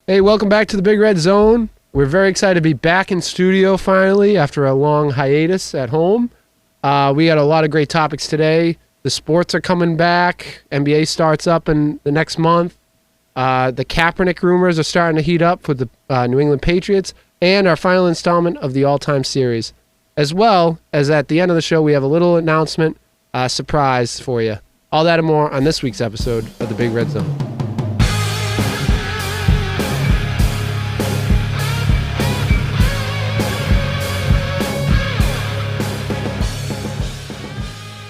Hey, welcome back to the Big Red Zone. We're very excited to be back in studio finally after a long hiatus at home. We got a lot of great topics today. The sports are coming back. NBA starts up in the next month. The Kaepernick rumors are starting to heat up with the New England Patriots, and our final installment of the all-time series. As well as at the end of the show, we have a little announcement, surprise for you. All that and more on this week's episode of the Big Red Zone.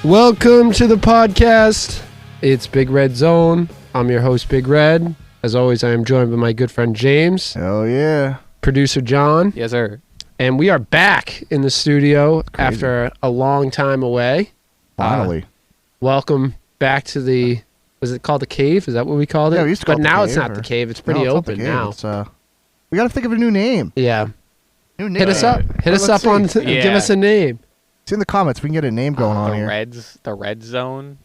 Welcome to the podcast. It's Big Red Zone. I'm your host, Big Red. As always, I am joined by my good friend James. Hell yeah. Producer John. Yes, sir. And we are back in the studio after a long time away. Finally. Welcome back to the, was it called the cave? Is that what we called it? Yeah, we used to call but it now the it's cave, not the cave. It's pretty No, it's not open the cave. now. It's, we got to think of a new name. Yeah. New name. Hit us up. Hit us up on, give us a name. It's in the comments. We can get a name going on here. The Red Zone.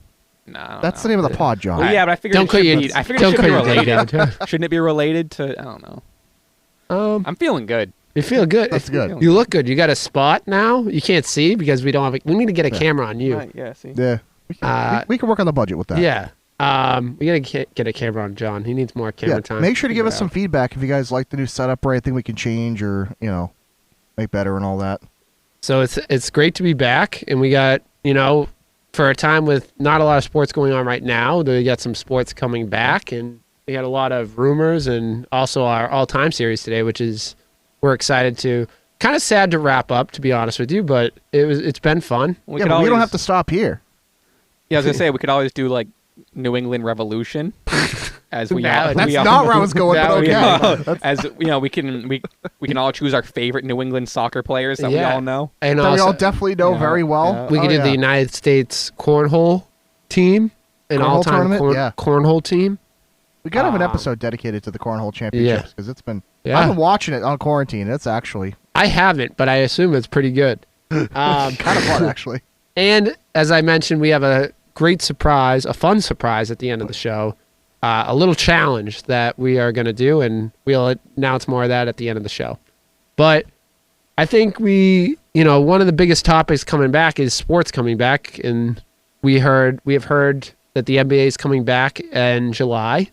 No, That's the name of the pod, John. Well, yeah, but I figured Don't it should quit be. I figured don't it should be quit your related. down. Shouldn't it be related to? I don't know. I'm feeling good. You feel good. That's good. You look good. You got a spot now. You can't see because we don't have. We need to get a camera on you. Yeah. See. Yeah. We can work on the budget with that. Yeah. We gotta get a camera on John. He needs more camera time. Make sure to give us some feedback if you guys like the new setup or anything we can change or, make better and all that. So it's great to be back, and we got, for a time with not a lot of sports going on right now, we got some sports coming back, and we had a lot of rumors and also our all-time series today, which is we're excited to. Kind of sad to wrap up, to be honest with you, but it's been fun. We don't have to stop here. Yeah, I was gonna say we could always do like New England Revolution. As we That's That's not where I was going, but okay. As we can all choose our favorite New England soccer players that we all know. And That we also, all definitely know very well. we could do the United States cornhole team, an Cornhole all-time tournament? cornhole team. We got to have an episode dedicated to the Cornhole Championships because it's been... Yeah. I've been watching it on quarantine. It's actually... I haven't, but I assume it's pretty good. kind of fun, actually. And as I mentioned, we have a great surprise, a fun surprise at the end of the show, a little challenge that we are going to do, and we'll announce more of that at the end of the show. But I think one of the biggest topics coming back is sports coming back, and we have heard that the NBA is coming back in July.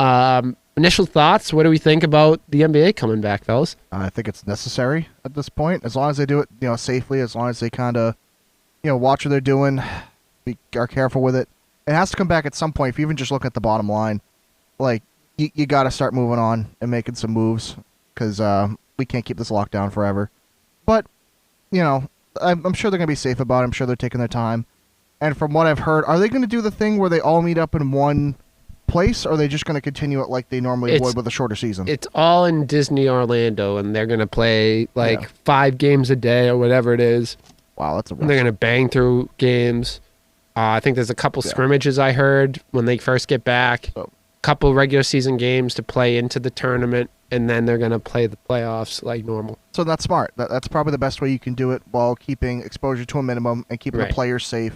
Initial thoughts, what do we think about the NBA coming back, fellas? I think it's necessary at this point, as long as they do it, safely, as long as they kind of, watch what they're doing, are careful with it. It has to come back at some point. If you even just look at the bottom line, like you got to start moving on and making some moves because we can't keep this locked down forever. But I'm sure they're gonna be safe about it. I'm sure they're taking their time. And from what I've heard, are they going to do the thing where they all meet up in one place, or are they just going to continue it like they normally would with a shorter season? It's all in Disney Orlando, and they're going to play 5 games a day or whatever it is. Wow, that's a rough. And they're going to bang through games. I think there's a couple scrimmages I heard when they first get back. A couple regular season games to play into the tournament, and then they're going to play the playoffs like normal. So that's smart. That's probably the best way you can do it while keeping exposure to a minimum and keeping the players safe.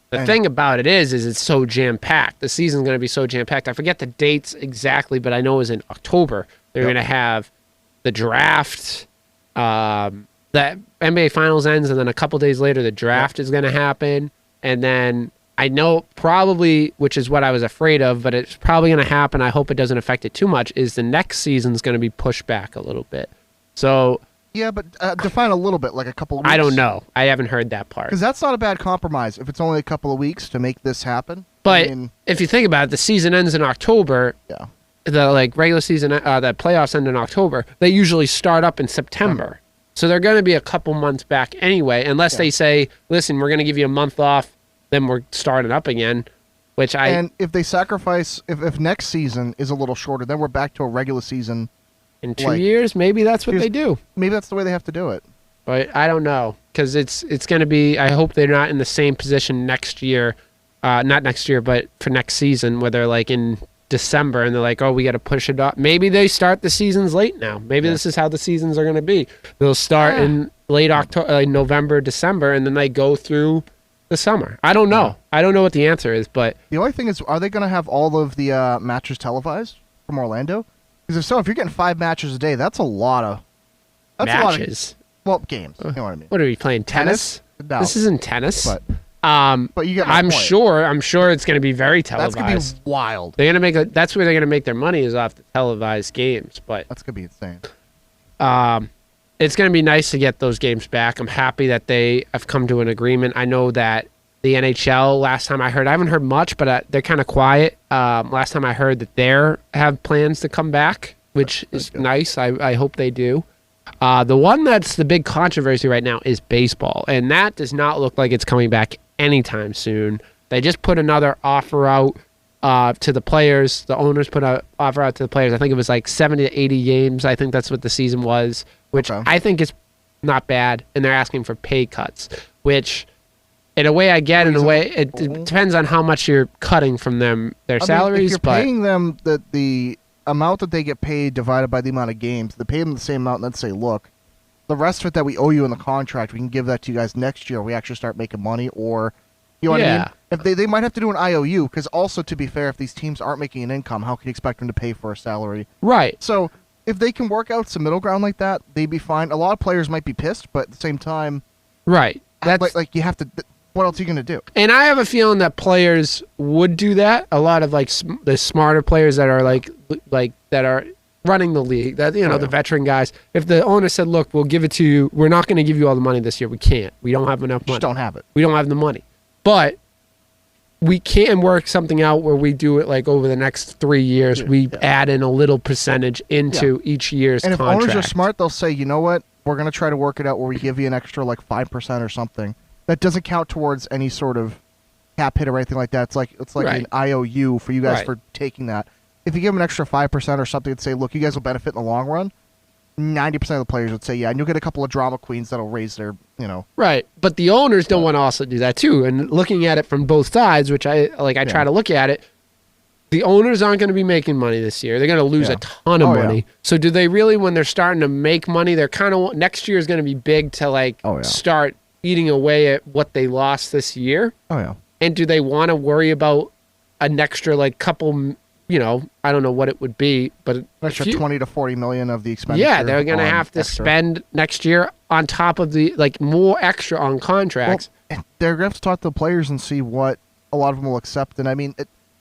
The thing about it is it's so jam-packed. The season's going to be so jam-packed. I forget the dates exactly, but I know it was in October. They're going to have the draft. The NBA Finals ends, and then a couple days later, the draft is going to happen. And then I know probably, which is what I was afraid of, but it's probably going to happen. I hope it doesn't affect it too much, is the next season's going to be pushed back a little bit. So... Yeah, but define a little bit, like a couple of weeks. I don't know. I haven't heard that part. Because that's not a bad compromise if it's only a couple of weeks to make this happen. But if you think about it, the season ends in October. Yeah. The regular season, the playoffs end in October. They usually start up in September. So they're going to be a couple months back anyway, unless they say, listen, we're going to give you a month off, then we're starting up again, And if they sacrifice, if next season is a little shorter, then we're back to a regular season. In 2 years, maybe that's what they do. Maybe that's the way they have to do it. But I don't know, because it's going to be, I hope they're not in the same position next year, not next year, but for next season, where they're like in December and they're like, oh, we got to push it up. Maybe they start the seasons late now. Maybe this is how the seasons are going to be. They'll start in late October, November, December, and then they go through the summer. I don't know. I don't know what the answer is, but... The only thing is, are they going to have all of the matches televised from Orlando? Because if you're getting 5 matches a day, that's a lot of matches. Games. You know what I mean? What are we playing? Tennis? No. This isn't tennis. But you get my I'm point. sure it's going to be very televised. That's going to be wild. They're going to that's where they're going to make their money is off the televised games. But that's going to be insane. It's going to be nice to get those games back. I'm happy that they have come to an agreement. I know that the NHL, last time I heard, I haven't heard much, but they're kind of quiet. Last time I heard that they have plans to come back, which is nice. I hope they do. The one that's the big controversy right now is baseball, and that does not look like it's coming back anytime soon. They just put another offer out to the players. The owners put an offer out to the players. I think it was like 70 to 80 games. I think that's what the season was, which I think is not bad, and they're asking for pay cuts, which in a way I get, in a way it depends on how much you're cutting from them, their salaries. If you're paying them the amount that they get paid divided by the amount of games, they pay them the same amount and then say, look, the rest of it that we owe you in the contract, we can give that to you guys next year. We actually start making money, or you know what I mean? If they might have to do an IOU, because also, to be fair, if these teams aren't making an income, how can you expect them to pay for a salary? Right. So if they can work out some middle ground like that, they'd be fine. A lot of players might be pissed, but at the same time, right. That's like you have to. What else are you going to do? And I have a feeling that players would do that. A lot of the smarter players that are like that are running the league, that the veteran guys. If the owner said, "Look, we'll give it to you. We're not going to give you all the money this year. We can't. We don't have enough money. Just don't have it. We don't have the money, but we can work something out where we do it like over the next 3 years. We add in a little percentage into each year's contract. And if owners are smart, they'll say, you know what? We're going to try to work it out where we give you an extra like 5% or something. That doesn't count towards any sort of cap hit or anything like that. It's like an IOU for you guys for taking that. If you give them an extra 5% or something and say, look, you guys will benefit in the long run, 90% of the players would say, yeah, and you'll get a couple of drama queens that'll raise their, Right, but the owners don't want to also do that too. And looking at it from both sides, which I try to look at it, the owners aren't going to be making money this year. They're going to lose a ton of money. Yeah. So do they really, when they're starting to make money, they're kind of, next year is going to be big to start eating away at what they lost this year. Oh, yeah. And do they want to worry about an extra couple, I don't know what it would be, but an extra 20 to 40 million of the expenditure. Yeah, they're going to have to spend next year on top of the more extra on contracts. Well, they're going to have to talk to the players and see what a lot of them will accept. And I mean,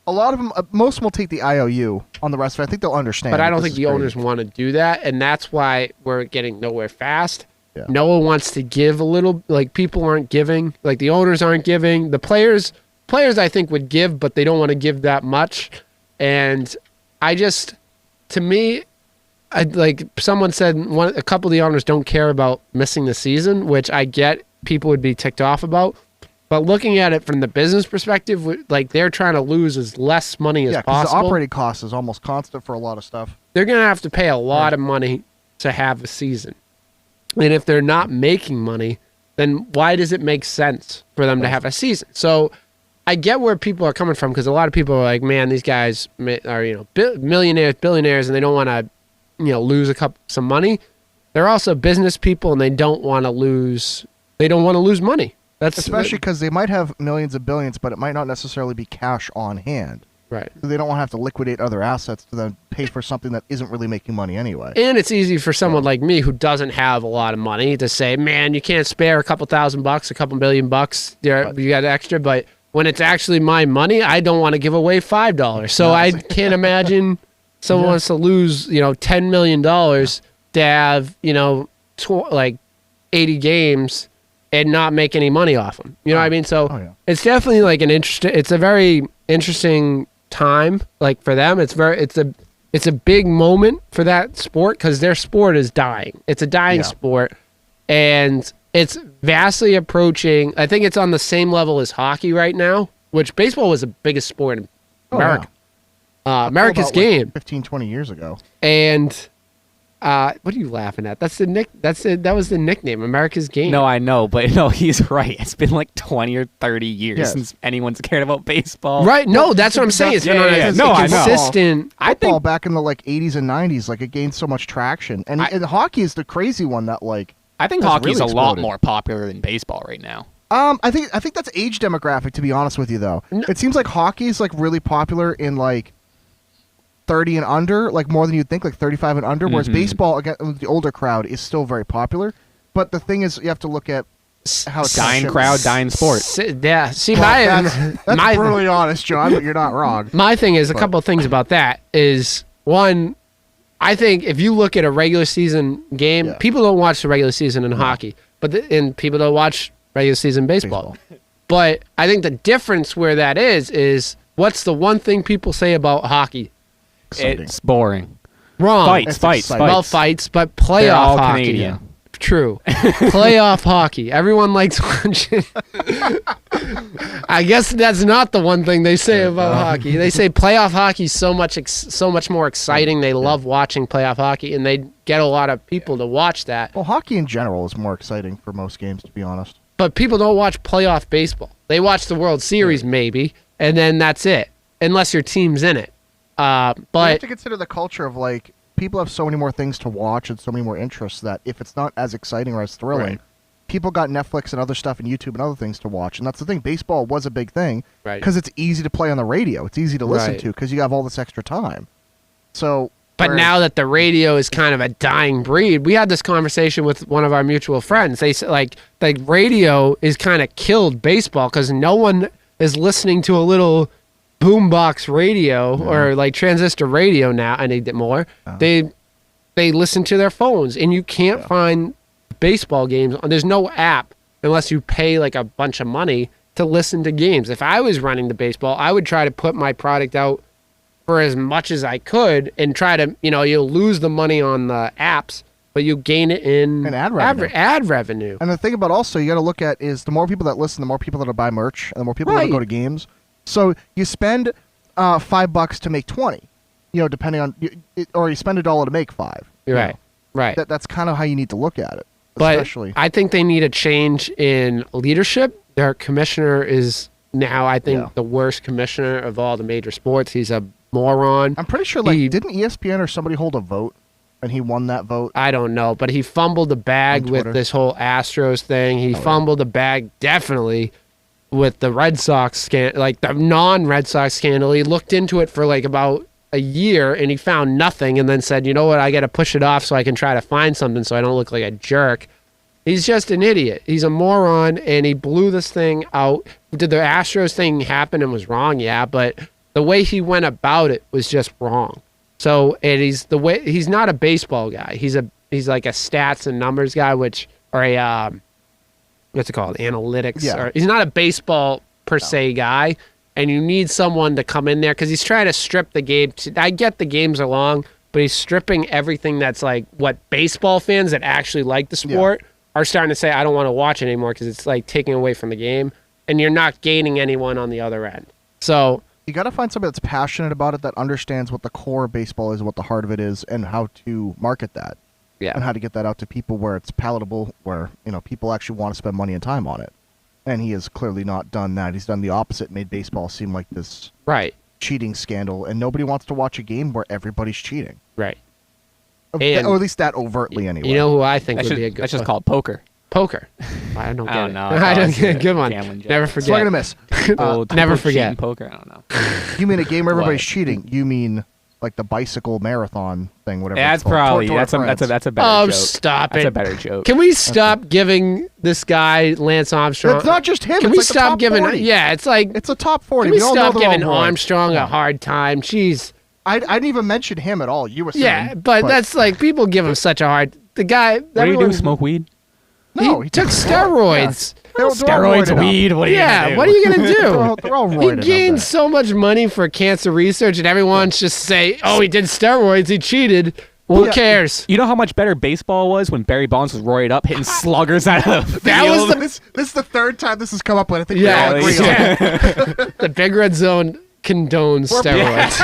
a lot of them, most of them will take the IOU on the rest of it. I think they'll understand. But I don't think the owners want to do that, and that's why we're getting nowhere fast. Yeah. No one wants to give a little, people aren't giving, the owners aren't giving. The players I think would give, but they don't want to give that much. And to me, someone said a couple of the owners don't care about missing the season, which I get people would be ticked off about. But looking at it from the business perspective, they're trying to lose as less money as possible. Because the operating cost is almost constant for a lot of stuff. They're going to have to pay a lot of money to have a season. And if they're not making money, then why does it make sense for them to have a season? So I get where people are coming from, because a lot of people are like, man, these guys are millionaires, billionaires, and they don't want to lose some money. They're also business people, and they don't want to lose money. That's especially because they might have millions of billions, but it might not necessarily be cash on hand. Right. So they don't want to have to liquidate other assets to then pay for something that isn't really making money anyway. And it's easy for someone like me who doesn't have a lot of money to say, man, you can't spare a couple $1,000, a couple $1 million. You got extra, but when it's actually my money, I don't want to give away $5. So I can't imagine someone wants to lose, $10 million to have, 80 games and not make any money off them. You know what I mean? So it's definitely it's a very interesting time for them. It's a big moment for that sport, because their sport is dying. It's a dying sport, and it's vastly approaching. I think it's on the same level as hockey right now, which baseball was the biggest sport in America. America's game 15, 20 years ago. And what are you laughing at? That was the nickname, America's game. No, I know, but no, he's right. It's been 20 or 30 years since anyone's cared about baseball. Right? No, that's what I'm saying. It's been consistent. I think back in the 80s and 90s, it gained so much traction, and hockey is the crazy one that I think hockey's really a lot more popular than baseball right now. I think that's age demographic, to be honest with you, though. No. It seems like hockey is really popular in the 30 and under, like more than you'd think, like 35 and under. Whereas baseball, again, the older crowd is still very popular. But the thing is, you have to look at how it's dying crowd, dying sport. Yeah. See, that's brutally honest, John, but you're not wrong. My thing is a couple of things about that is one. I think if you look at a regular season game, people don't watch the regular season in hockey, and people don't watch regular season baseball. But I think the difference where that is what's the one thing people say about hockey? Exciting. It's boring. Wrong. Fights. Well, fights, but They're playoff all hockey. Canadian. True. Playoff hockey. Everyone likes watching. I guess that's not the one thing they say about hockey. They say playoff hockey is so much more exciting. They love watching playoff hockey, and they get a lot of people to watch that. Well, hockey in general is more exciting for most games, to be honest. But people don't watch playoff baseball. They watch the World Series maybe, and then that's it, unless your team's in it. But you have to consider the culture of like people have so many more things to watch and so many more interests that if it's not as exciting or as thrilling, people got Netflix and other stuff and YouTube and other things to watch. And that's the thing. Baseball was a big thing because it's easy to play on the radio. It's easy to listen to because you have all this extra time. So, but now that the radio is kind of a dying breed, we had this conversation with one of our mutual friends. They said like radio is kind of killed baseball because no one is listening to a little boombox radio or like transistor radio now. I need it more. They listen to their phones, and you can't find baseball games. There's no app unless you pay like a bunch of money to listen to games. If I was running the baseball, I would try to put my product out for as much as I could and try to, you'll lose the money on the apps, but you gain it in ad revenue. Ad revenue. And the thing about also you got to look at is the more people that listen, the more people that buy merch, and the more people that go to games. So you spend $5 to make 20, depending on, or you spend $1 to make 5. Right. That's kind of how you need to look at it. But especially. I think they need a change in leadership. Their commissioner is now, I think, the worst commissioner of all the major sports. He's a moron. I'm pretty sure, didn't ESPN or somebody hold a vote, and he won that vote? I don't know, but he fumbled the bag with this whole Astros thing. He fumbled the bag definitely with the Red Sox like the non-Red Sox scandal. He looked into it for like about a year and he found nothing and then said, you know what, I got to push it off so I can try to find something so I don't look like a jerk. He's just an idiot. He's a moron, and he blew this thing out. Did the Astros thing happen and was wrong? Yeah, but the way he went about it was just wrong. So, and he's not a baseball guy. He's like a stats and numbers guy, what's it called? Analytics. Yeah. He's not a baseball per se guy, and you need someone to come in there because he's trying to strip the game. I get the games are long, but he's stripping everything that's like what baseball fans that actually like the sport are starting to say, I don't want to watch it anymore because it's like taking away from the game, and you're not gaining anyone on the other end. So you got to find somebody that's passionate about it, that understands what the core of baseball is, what the heart of it is, and how to market that. Yeah. And how to get that out to people where it's palatable, where people actually want to spend money and time on it. And he has clearly not done that. He's done the opposite, made baseball seem like this cheating scandal, and nobody wants to watch a game where everybody's cheating. Right. Or at least that overtly anyway. You know who I think would be a good... That's just called poker. Poker. I don't get it. Know. I don't get it. Good one. Never forget. Swing and a miss. Never forget. Poker. I don't know. You mean a game where everybody's cheating? You mean like the bicycle marathon thing, whatever. Yeah, that's probably that's a better joke. Stop it! That's a better joke. Can we stop giving this guy Lance Armstrong? It's not just him. Can it's we like stop giving? 40. Yeah, it's like it's a top 40. Can we all stop know they're giving all roids. Armstrong a hard time? Jeez. I didn't even mention him at all. You were saying. Yeah, but that's like people give him such a hard. The guy. What do you do? Smoke weed? No, he took steroids. Yeah. Steroids, weed. What are you gonna do? What are you gonna do? they're all he roided gained so much money for cancer research, and everyone's just say, "Oh, he did steroids. He cheated." Who cares? You know how much better baseball was when Barry Bonds was roided up, hitting sluggers out of the field? This is the third time this has come up with. I think yeah, we all agree on. The Big Red Zone condones steroids.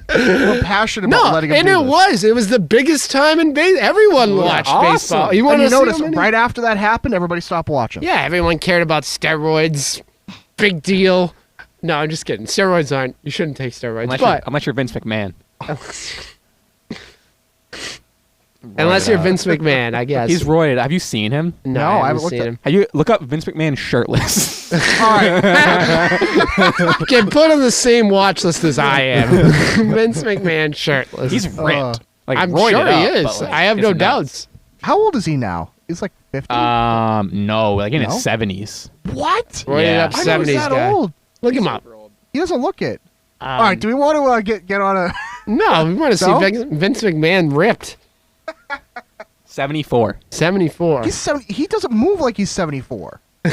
We're passionate about letting him do this. It was the biggest time in baseball. Everyone watched baseball. You want to notice right after that happened, everybody stopped watching. Yeah, everyone cared about steroids. Big deal. No, I'm just kidding. Steroids aren't. You shouldn't take steroids. Unless you're Vince McMahon. Unless you're Vince McMahon, I guess. He's roided. Have you seen him? No, I haven't seen him. Have you look up Vince McMahon shirtless? All right. Get put on the same watch list as I am. Vince McMahon shirtless. He's ripped. Like, I'm roided sure he up, is. but, like, I have no it's nuts. doubts. How old is he now? He's like 50. No, like in No? his 70s. What? Roided Yeah. up I know 70s he's that guy. old. Look him up. He doesn't look it. All right. Do we want to get on a? No, we want to No? see Vince McMahon ripped. 74. 74. He's 70. He doesn't move like he's 74. Oh,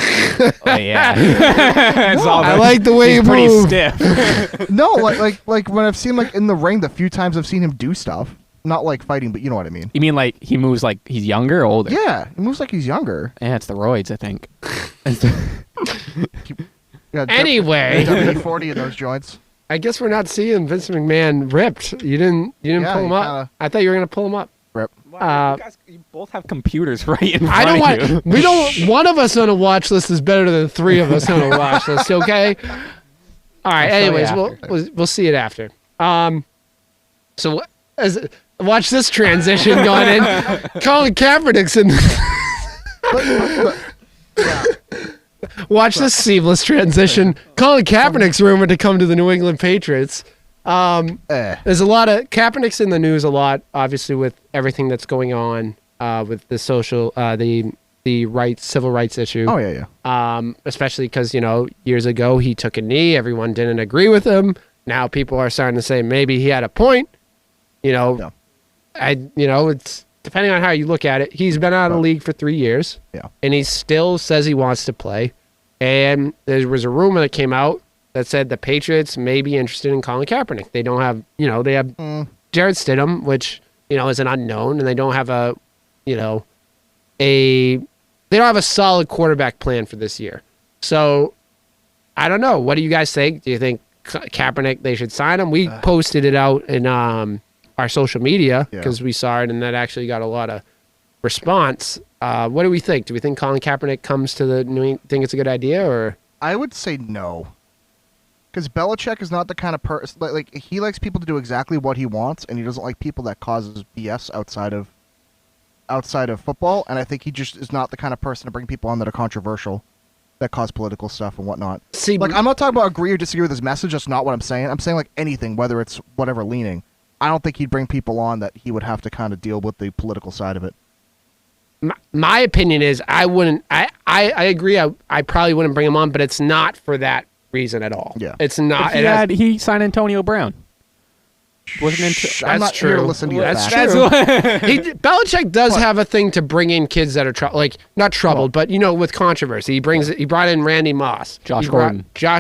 yeah. It's No, all I like the way he's you pretty move. stiff. No, like when I've seen like in the ring, the few times I've seen him do stuff, not like fighting, but you know what I mean. You mean like he moves like he's younger or older? Yeah, he moves like he's younger. Yeah, it's the roids, I think. Yeah, Anyway. WD-40 in those joints. I guess we're not seeing Vince McMahon ripped. You didn't Yeah, pull him you up. kinda- I thought you were gonna pull him up. Rip. You guys, you both have computers right in front I don't of you. want. We don't. One of us on a watch list is better than three of us on a watch list. Okay. All right. I'll show you Anyways, after. we'll see it after. So watch this transition going in. Colin Kaepernick's in. Watch this seamless transition. Colin Kaepernick's rumored to come to the New England Patriots. There's a lot of Kaepernick's in the news a lot, obviously with everything that's going on with the civil rights issue. Oh yeah. Especially because years ago he took a knee, everyone didn't agree with him. Now people are starting to say maybe he had a point. Yeah. It's depending on how you look at it. He's been out of the league for 3 years. Yeah. And he still says he wants to play. And there was a rumor that came out that said the Patriots may be interested in Colin Kaepernick. They don't have, they have Jared Stidham, which, is an unknown, and they don't have they don't have a solid quarterback plan for this year. So, I don't know. What do you guys think? Do you think Kaepernick, they should sign him? We posted it out in our social media because we saw it, and that actually got a lot of response. What do we think? Do we think Colin Kaepernick comes to the New England? Think it's a good idea, or? I would say no. Because Belichick is not the kind of person like he likes people to do exactly what he wants, and he doesn't like people that causes BS outside of football. And I think he just is not the kind of person to bring people on that are controversial, that cause political stuff and whatnot. See, like I'm not talking about agree or disagree with his message. That's not what I'm saying. I'm saying like anything, whether it's whatever leaning. I don't think he'd bring people on that he would have to kind of deal with the political side of it. My opinion is I wouldn't. I agree. I probably wouldn't bring him on, but it's not for that reason at all. Yeah. It's not. He signed Antonio Brown. I'm not here to listen to your That's facts. true. Belichick does have a thing to bring in kids that are not troubled, but with controversy. He brought in Randy Moss, Josh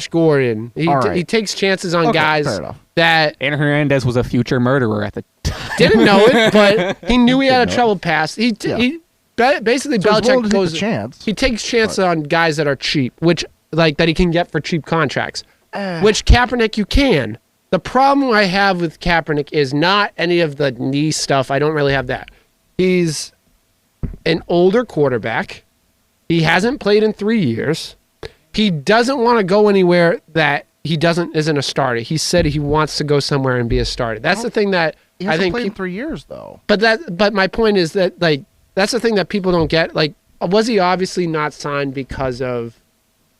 Gordon. He takes chances on guys fair enough. that Aaron Hernandez was a future murderer at the time. didn't know it, but he knew he had a troubled past. Basically So he's willing Belichick to take goes. the chance. He takes chances on guys that are cheap, which that he can get for cheap contracts. Which Kaepernick you can. The problem I have with Kaepernick is not any of the knee stuff. I don't really have that. He's an older quarterback. He hasn't played in 3 years. He doesn't want to go anywhere that isn't a starter. He said he wants to go somewhere and be a starter. That's the thing that He I hasn't think played in 3 years though. But my point is that that's the thing that people don't get. Was he obviously not signed because of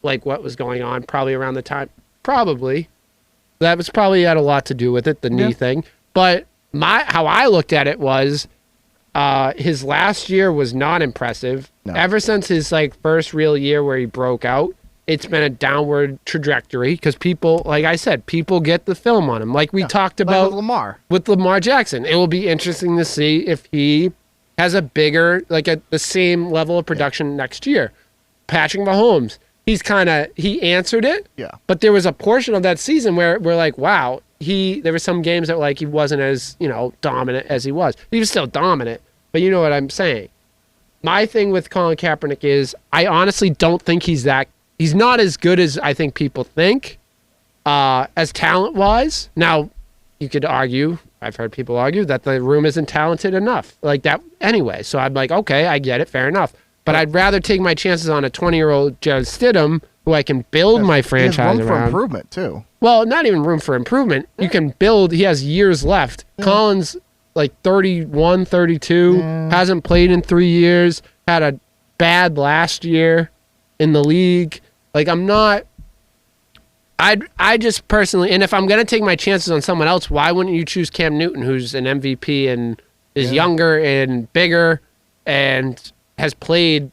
what was going on probably around the time? Probably. That was probably had a lot to do with it, the knee thing. But how I looked at it was his last year was not impressive. No. Ever since his first real year where he broke out, it's been a downward trajectory because people, like I said, people get the film on him. Like we talked about with Lamar Jackson. It will be interesting to see if he has a bigger, the same level of production next year. Patrick Mahomes. He answered it. Yeah. But there was a portion of that season where we're like, wow, there were some games that he wasn't as, dominant as he was. He was still dominant, but you know what I'm saying. My thing with Colin Kaepernick is I honestly don't think he's not as good as I think people think, as talent-wise. Now, you could argue, I've heard people argue that the room isn't talented enough like that anyway. So I'm like, okay, I get it, fair enough. But I'd rather take my chances on a 20-year-old Jared Stidham, who I can build my franchise around. He has room for improvement, too. Well, not even room for improvement. You can build. He has years left. Yeah. Colin's like 31, 32, hasn't played in 3 years, had a bad last year in the league. Like, I'm not. I just personally, and if I'm gonna take my chances on someone else, why wouldn't you choose Cam Newton, who's an MVP and is younger and bigger and has played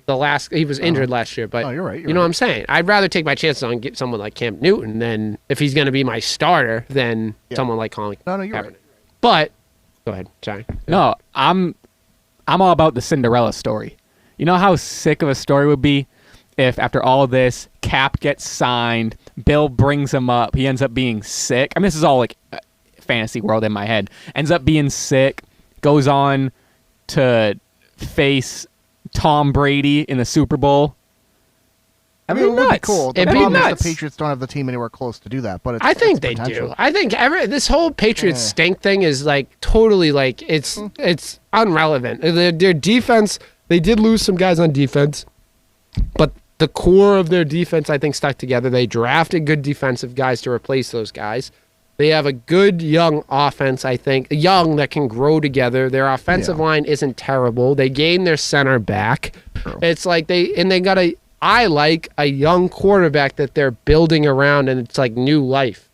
the last? He was injured last year, but you're right. You know what I'm saying? I'd rather take my chances on get someone like Cam Newton than if he's gonna be my starter than someone like Colin No, Kaepernick. you're right. But go ahead, sorry. No, I'm all about the Cinderella story. You know how sick of a story would be if after all this, Cap gets signed, Bill brings him up, he ends up being sick. I mean, this is all like fantasy world in my head. Ends up being sick, goes on to face Tom Brady in the Super Bowl. I mean, it would be cool. The It'd be problem is nuts. the Patriots don't have the team anywhere close to do that, but I think it's they potential. do. I think this whole Patriots stink thing is like totally like it's irrelevant. Their defense, they did lose some guys on defense, but the core of their defense, I think, stuck together. They drafted good defensive guys to replace those guys. They have a good young offense, I think, young that can grow together. Their offensive line isn't terrible. They gained their center back. True. It's like they got I like a young quarterback that they're building around, and it's like new life.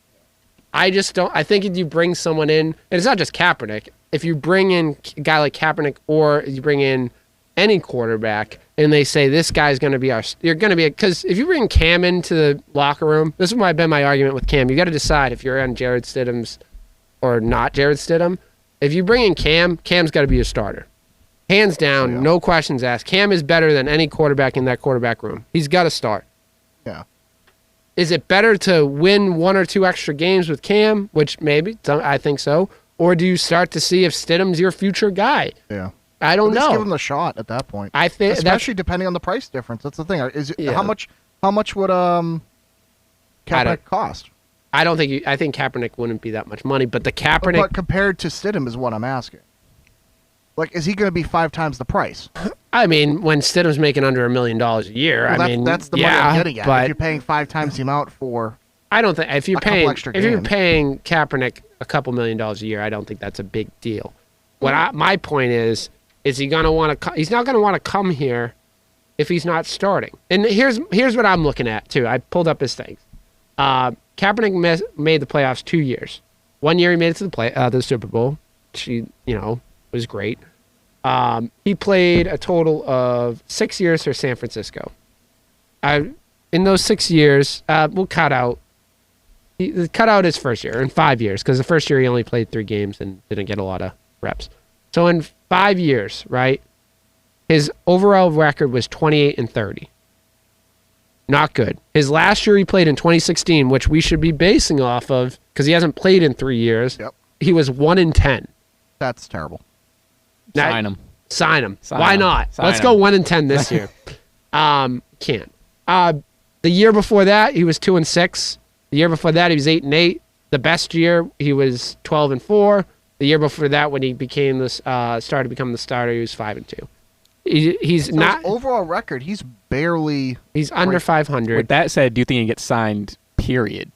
I just don't. I think if you bring someone in, and it's not just Kaepernick. If you bring in a guy like Kaepernick, or you bring in any quarterback, and they say this guy's going to be you're going to be, because if you bring Cam into the locker room, this is why I've been my argument with Cam. You got to decide if you're on Jared Stidham's or not Jared Stidham. If you bring in Cam's got to be a starter. Hands down, no questions asked. Cam is better than any quarterback in that quarterback room. He's got to start. Yeah. Is it better to win 1 or 2 extra games with Cam, which maybe, I think so, or do you start to see if Stidham's your future guy? Yeah. I don't know. Just give him the shot at that point. I think especially depending on the price difference. That's the thing. How much would Kaepernick cost? I don't think I think Kaepernick wouldn't be that much money, but the Kaepernick, but compared to Stidham is what I'm asking. Like, is he going to be 5 times the price? I mean, when Stidham's making under $1 million a year, Well, that's the money I'm getting at. But if you're paying 5 times the amount for, I don't think if you're couple extra games. paying Kaepernick a couple $1 million a year, I don't think that's a big deal. My point is he going to want to? He's not going to want to come here if he's not starting. And here's what I'm looking at too. I pulled up his things. Kaepernick made the playoffs 2 years. 1 year he made it to the Super Bowl. Was great. He played a total of 6 years for San Francisco. In those 6 years, we'll cut out his first year in 5 years, because the first year he only played 3 games and didn't get a lot of reps. So in 5 years, right, his overall record was 28-30. Not good. His last year he played in 2016, which we should be basing off of because he hasn't played in 3 years. Yep. He was 1-10. That's terrible. Sign him. Sign him. Sign Why him. not? Sign Let's him. go 1-10 this year. Can't. The year before that, he was 2-6. The year before that, he was 8-8. The best year, he was 12-4. The year before that, when he became started to become the starter, he was 5-2. He's So not. his overall record, he's barely. He's under 500. With that said, do you think he gets signed? Period.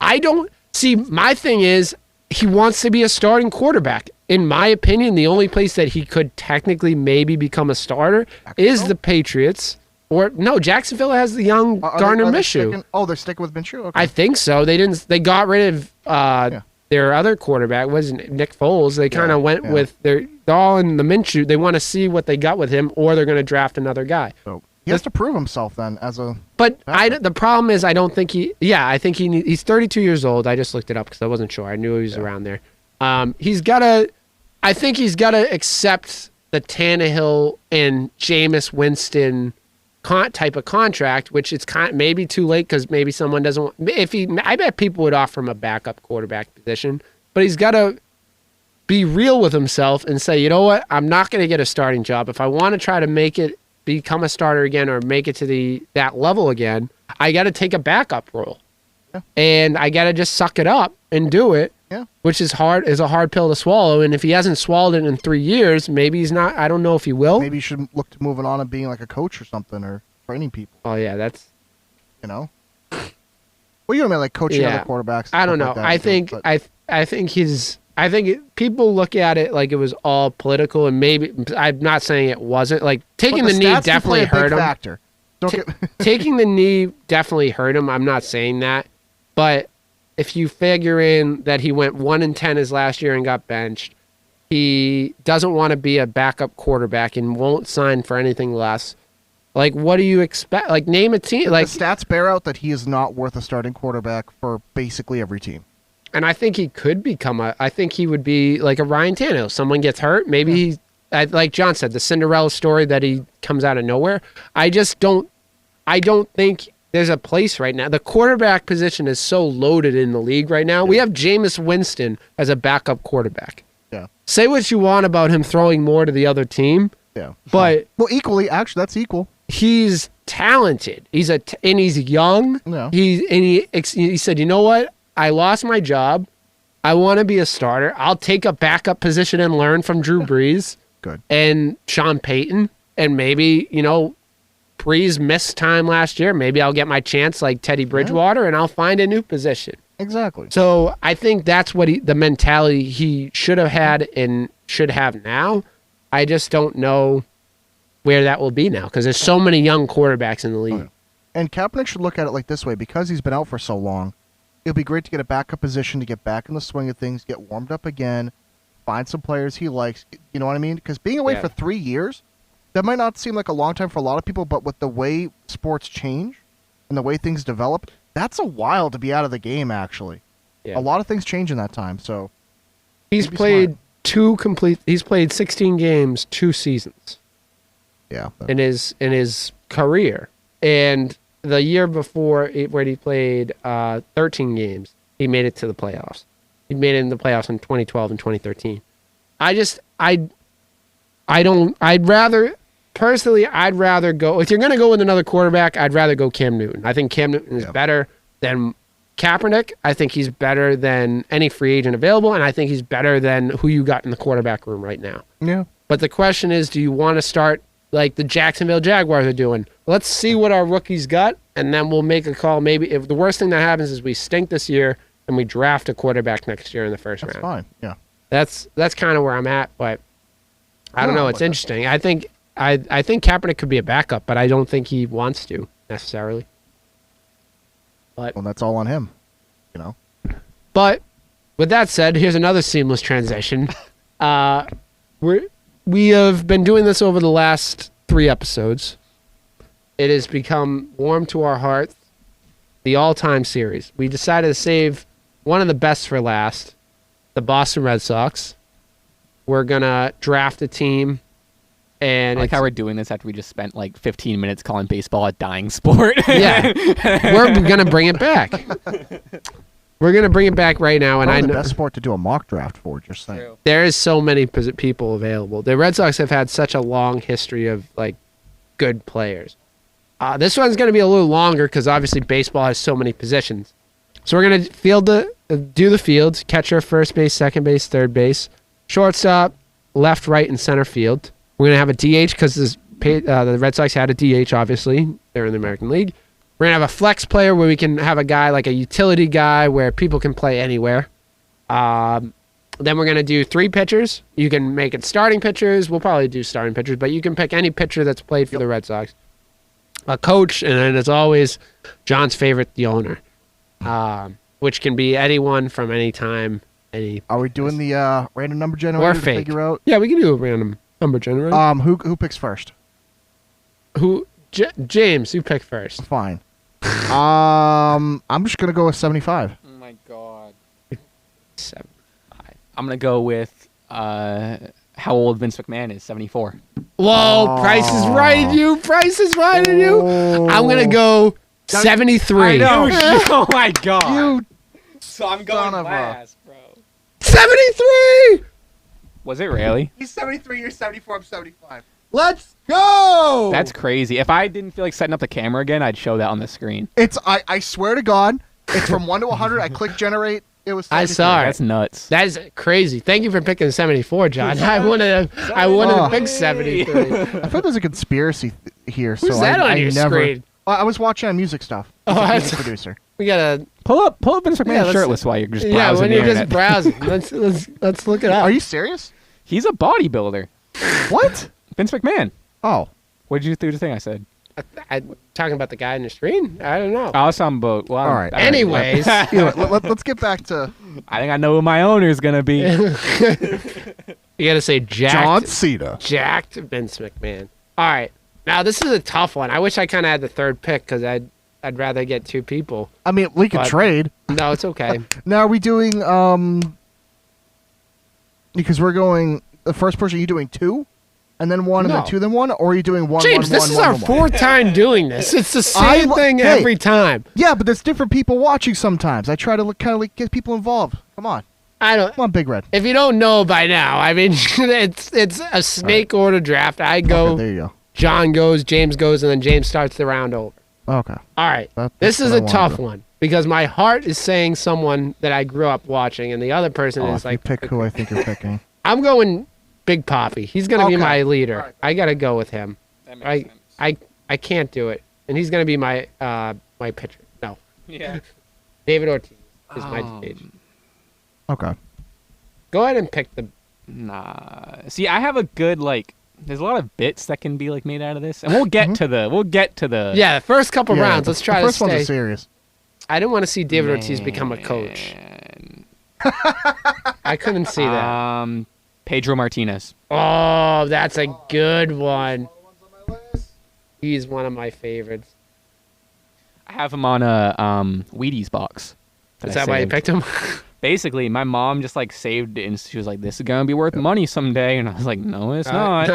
I don't see. My thing is, he wants to be a starting quarterback. In my opinion, the only place that he could technically maybe become a starter is the Patriots. Or no, Jacksonville has the young Gardner Minshew. They're sticking with Minshew. Okay. I think so. They got rid of their other quarterback, wasn't Nick Foles. They kind of went with they're all in the Minshew. They want to see what they got with him, or they're going to draft another guy. So he has to prove himself then as a. But the problem is, I don't think he. Yeah, I think he's 32 years old. I just looked it up because I wasn't sure. I knew he was around there. He's got to. I think he's got to accept the Tannehill and Jameis Winston type of contract, which it's maybe too late because maybe someone doesn't want. I bet people would offer him a backup quarterback position, but he's got to be real with himself and say, you know what, I'm not going to get a starting job. If I want to try to become a starter again or make it to that level again, I got to take a backup role, and I got to just suck it up and do it. Yeah. Which is a hard pill to swallow. And if he hasn't swallowed it in 3 years, maybe he's not. I don't know if he will. Maybe you should look to moving on and being like a coach or something, or training people. Oh yeah, that's. Well, you don't mean like coaching other quarterbacks. I don't know. Like that, I think he's I think people look at it like it was all political, and maybe I'm not saying it wasn't. Like taking the knee stats do definitely play a hurt big him. Factor. Taking the knee definitely hurt him. I'm not saying that, but if you figure in that he went 1-10 his last year and got benched, he doesn't want to be a backup quarterback and won't sign for anything less. Like, what do you expect? Like, name a team. Like, the stats bear out that he is not worth a starting quarterback for basically every team. And I think he could become I think he would be like a Ryan Tannehill. Someone gets hurt. Maybe like John said, the Cinderella story that he comes out of nowhere. I don't think there's a place right now. The quarterback position is so loaded in the league right now. Yeah. We have Jameis Winston as a backup quarterback. Yeah. Say what you want about him throwing more to the other team. Yeah. But equally, actually, that's equal. He's talented. And he's young. Yeah. He said, you know what? I lost my job. I want to be a starter. I'll take a backup position and learn from Drew Brees. Good. And Sean Payton. And maybe, Brees missed time last year. Maybe I'll get my chance like Teddy Bridgewater and I'll find a new position. Exactly. So I think that's what the mentality he should have had and should have now. I just don't know where that will be now because there's so many young quarterbacks in the league. Okay. And Kaepernick should look at it like this way. Because he's been out for so long, it'll be great to get a backup position, to get back in the swing of things, get warmed up again, find some players he likes. You know what I mean? Because being away for 3 years, that might not seem like a long time for a lot of people, but with the way sports change and the way things develop, that's a while to be out of the game, actually. Yeah. A lot of things change in that time, so... He's played he's played 16 games, 2 seasons. Yeah. In his career. And the year before, where he played 13 games, he made it to the playoffs. He made it in the playoffs in 2012 and 2013. I'd rather go, if you're going to go with another quarterback, I'd rather go Cam Newton. I think Cam Newton is better than Kaepernick. I think he's better than any free agent available, and I think he's better than who you got in the quarterback room right now. Yeah. But the question is, do you want to start like the Jacksonville Jaguars are doing? Let's see what our rookies got, and then we'll make a call. Maybe if the worst thing that happens is we stink this year and we draft a quarterback next year in the first round. That's fine. Yeah. That's kind of where I'm at, but I don't know. It's interesting. I think Kaepernick could be a backup, but I don't think he wants to necessarily. But well, that's all on him, But with that said, here's another seamless transition. We have been doing this over the last 3 episodes. It has become warm to our hearts. The all-time series. We decided to save one of the best for last, the Boston Red Sox. We're gonna draft a team. And I like how we're doing this after we just spent like 15 minutes calling baseball a dying sport. Yeah. We're going to bring it back. We're going to bring it back right now. And I know the best sport to do a mock draft for, just saying. True. There is so many people available. The Red Sox have had such a long history of like good players. This one's going to be a little longer because obviously baseball has so many positions. So we're going to do the fields, catcher, first base, second base, third base, shortstop, left, right, and center field. We're going to have a DH because the Red Sox had a DH, obviously. They're in the American League. We're going to have a flex player where we can have a guy like a utility guy where people can play anywhere. Then we're going to do 3 pitchers. You can make it starting pitchers. We'll probably do starting pitchers, but you can pick any pitcher that's played for the Red Sox. A coach, and then as always, John's favorite, the owner, which can be anyone from any time. Are we doing the random number generator or to fake? Figure out? Yeah, we can do a random number generator. Who picks first? James, you pick first. Fine. I'm just gonna go with 75. Oh my god. 75. I'm gonna go with how old Vince McMahon is, 74. Whoa, Price is right at you. Price is right at you. I'm gonna go 73. I know. Oh my god. You so I'm going last, bro. 73. Was it really? He's 73, you're 74, I'm 75. Let's go. That's crazy. If I didn't feel like setting up the camera again, I'd show that on the screen. I swear to God, it's from 1 to 100. I click generate. It was 73. I saw it. That's nuts. That is crazy. Thank you for picking 74, John. I wanted to pick 73. I thought there's a conspiracy here. Who's that on your screen? I was watching music stuff. Oh, He's a music producer. We got a Pull up Vince McMahon let's- shirtless while you're just browsing Yeah, when the you're just internet. browsing. Let's look it up. Are you serious? He's a bodybuilder. What? Vince McMahon. Oh. What did you do the thing I said? I'm talking about the guy in the screen? I don't know. I was on boat. Well, All right. Anyways, Let's get back to I think I know who my owner is gonna be. you got to say John jacked, Cena. jacked Vince McMahon. All right. Now, this is a tough one. I wish I kind of had the third pick because I'd rather get two people. I mean, we could But- trade. No, it's okay. Now, are we doing because we're going the first person? Are you doing two, and then one, and No. then two, then one, or are you doing one? James, one, this one, is one, our one, one? fourth time doing this. It's the same thing hey. every time. Yeah, but there's different people watching sometimes. I try to kind of like get people involved. Come on, Come on, Big Red. If you don't know by now, I mean, it's a snake order draft. I go, Okay, there you go. John goes, James goes, and then James starts the round over. Okay. All right. That's This is what I a wanted tough to- one because my heart is saying someone that I grew up watching, and the other person Oh, is if you like, pick who I think you're picking. I'm going Big Poppy. He's going to be Okay. my leader. All right. I got to go with him. That I can't do it, and he's going to be my my pitcher. No, Yeah. David Ortiz is my DH. Okay. Go ahead and pick the. Nah. See, I have a good like. There's a lot of bits that can be like made out of this, and we'll get to the. Yeah, the first couple Yeah, rounds. Let's try the to first ones are stay. serious. I didn't want to see David Ortiz become a coach. Man. I couldn't see that. Pedro Martinez. Oh, that's a good one. He's one of my favorites. I have him on a Wheaties box. Is that why you picked him? Basically, my mom just like saved it, and she was like, "This is gonna be worth money someday," and I was like, "No, it's not."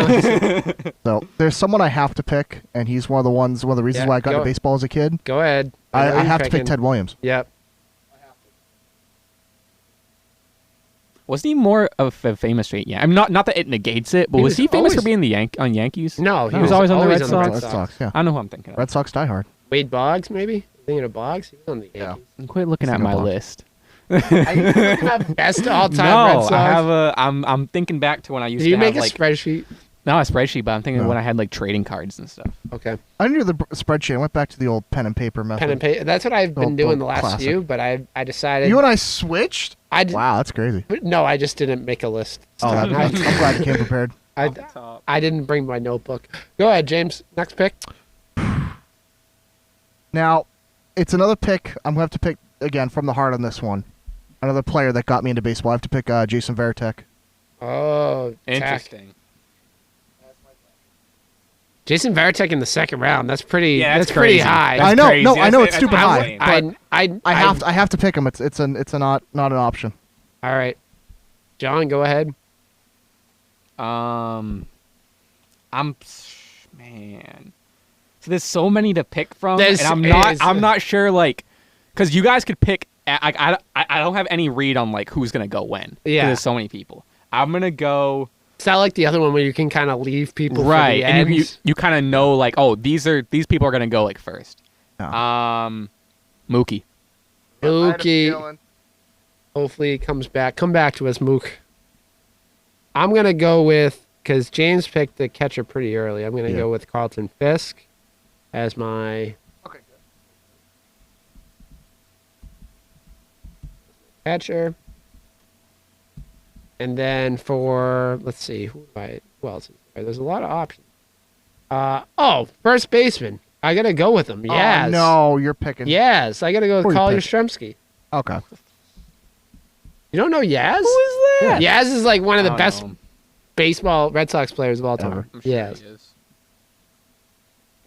So there's someone I have to pick, and he's one of the reasons Yeah, why I got go- into baseball as a kid. Go ahead. know I you're have to pick picking. Ted Williams. Yep. Wasn't he more of a famous straight? Yeah, I'm not that it negates it, but He was was he famous for always- being on Yankees? No, he was always on the Red Sox. Red Sox, yeah. I know who I'm thinking of. Red Sox diehard. Wade Boggs, maybe? Thinking of Boggs? He was on the Yeah. Yankees. Quit looking at my Singapore. list. Best all-time No, Red Sox. I have a. I'm thinking back to when I used Did to you make have a like spreadsheet? not a spreadsheet, but I'm thinking No. when I had like trading cards and stuff. Okay. I didn't do the spreadsheet. I went back to the old pen and paper method. Pen and paper. That's what I've been Old- doing old the last classic. few, but I decided. You and I switched? I d- Wow, that's crazy. No, I just didn't make a list. Oh, I'm glad you came prepared. I didn't bring my notebook. Go ahead, James. Next pick. Now, it's another pick. I'm going to have to pick, again, from the heart on this one. Another player that got me into baseball. I have to pick Jason Varitek. Oh, Tack. Interesting. Jason Varitek in the second round. That's pretty. Yeah, that's that's pretty crazy. high. That's I know. crazy. No, I know That's- it's stupid that's high. insane. But I have to pick him. It's a not an option. All right, John, go ahead. I'm man. So there's so many to pick from, There's- and I'm not sure like, because you guys could pick. I don't have any read on like who's gonna go when. 'Cause Yeah. There's so many people. I'm gonna go It's not like the other one where you can kind of leave people right, for the and end. you kind of know like, oh, these people are gonna go like first. No. Mookie. Mookie. Hopefully he comes back. Come back to us, Mook. I'm gonna go with because James picked the catcher pretty early. I'm gonna Yeah. go with Carlton Fisk as my Okay, catcher. And then for let's see, who else is there? There's a lot of options. First baseman. I gotta go with him. Yes. Oh, no, you're picking. Yes, I gotta go Who with you Carl pick? Yastrzemski. Okay. You don't know Yaz? Who is that? Yaz is like one of the I don't best know. baseball Red Sox players of all Ever. time. I'm sure Yes. he is.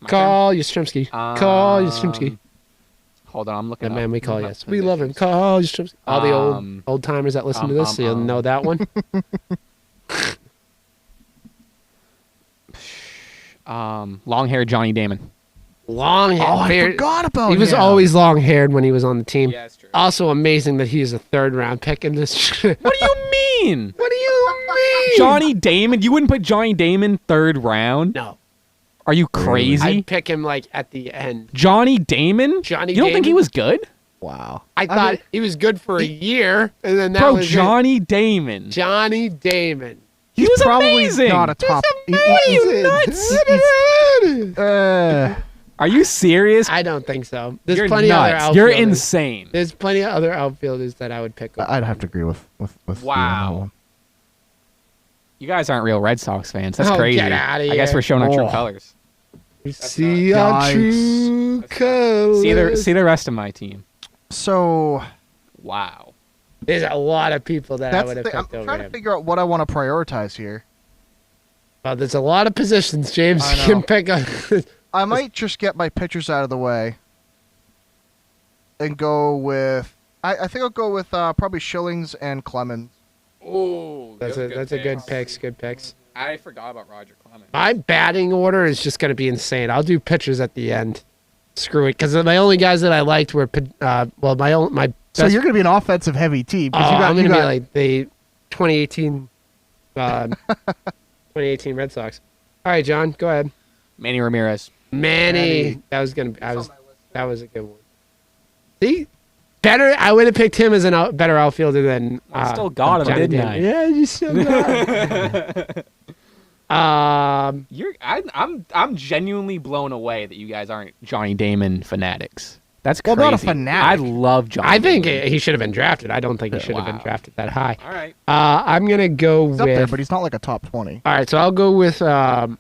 My Carl Yastrzemski. turn? Carl Yastrzemski. Hold on, I'm looking. The up man we call my yes. We love him. positions. Carl Yastrzemski. All the Um, old timers that listen to this, so you'll know that one. Long-haired Johnny Damon. Long hair. Oh, I forgot about He was him. always long haired when he was on the team. Yeah, that's true. Also amazing that he is a third round pick in this. What do you mean? What do you mean? Johnny Damon? You wouldn't put Johnny Damon third round? No. Are you crazy? I'd pick him like at the end. Johnny Damon? Johnny You don't think he Damon? was good? Wow. I thought mean, he was good for a year, and then that Bro, was it. Johnny Damon. Johnny Damon. He was probably amazing. not a top. Are you nuts? Are you serious? I don't think so. There's You're plenty nuts. of other You're outfielders. insane. There's plenty of other outfielders that I would pick up. I'd have to agree with you on that Wow. one. You guys aren't real Red Sox fans. That's Oh, crazy. get outta I guess here. we're showing our true Oh. colors. You see our Yikes. true colors. See the rest of my team. So Wow. There's a lot of people that I that's would have the, I'm picked over trying to him. figure out what I want to prioritize here. Well, there's a lot of positions, James. I You know. can pick up. I might just get my pitchers out of the way and go with. I think I'll go with probably Schillings and Clemens. Oh, That's a good picks. Good picks. I forgot about Roger Clemens. My batting order is just going to be insane. I'll do pitchers at the end. Screw it, because my only guys that I liked were my So best. you're going to be an offensive heavy team. 'cause I'm going to be got- like the 2018, 2018 Red Sox. All right, John, go ahead. Manny Ramirez. Manny, that was gonna. That was a good one. See, better. I would have picked him as a better outfielder than. I still got him, Johnny didn't Damon. I? Yeah, you still got him. I'm genuinely blown away that you guys aren't Johnny Damon fanatics. That's Well, crazy. not a fanatic. I love Johnny. I think Damon. he should have been drafted. I don't think he should have been Wow. drafted that high. All right. I'm gonna go He's with. up there, but he's not like a top 20. All right, so I'll go with a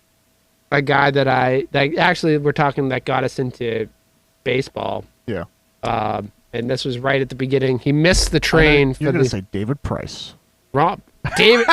guy that actually we're talking that got us into baseball. Yeah. And this was right at the beginning. He missed the train for You're going the to say David Price. Rob David.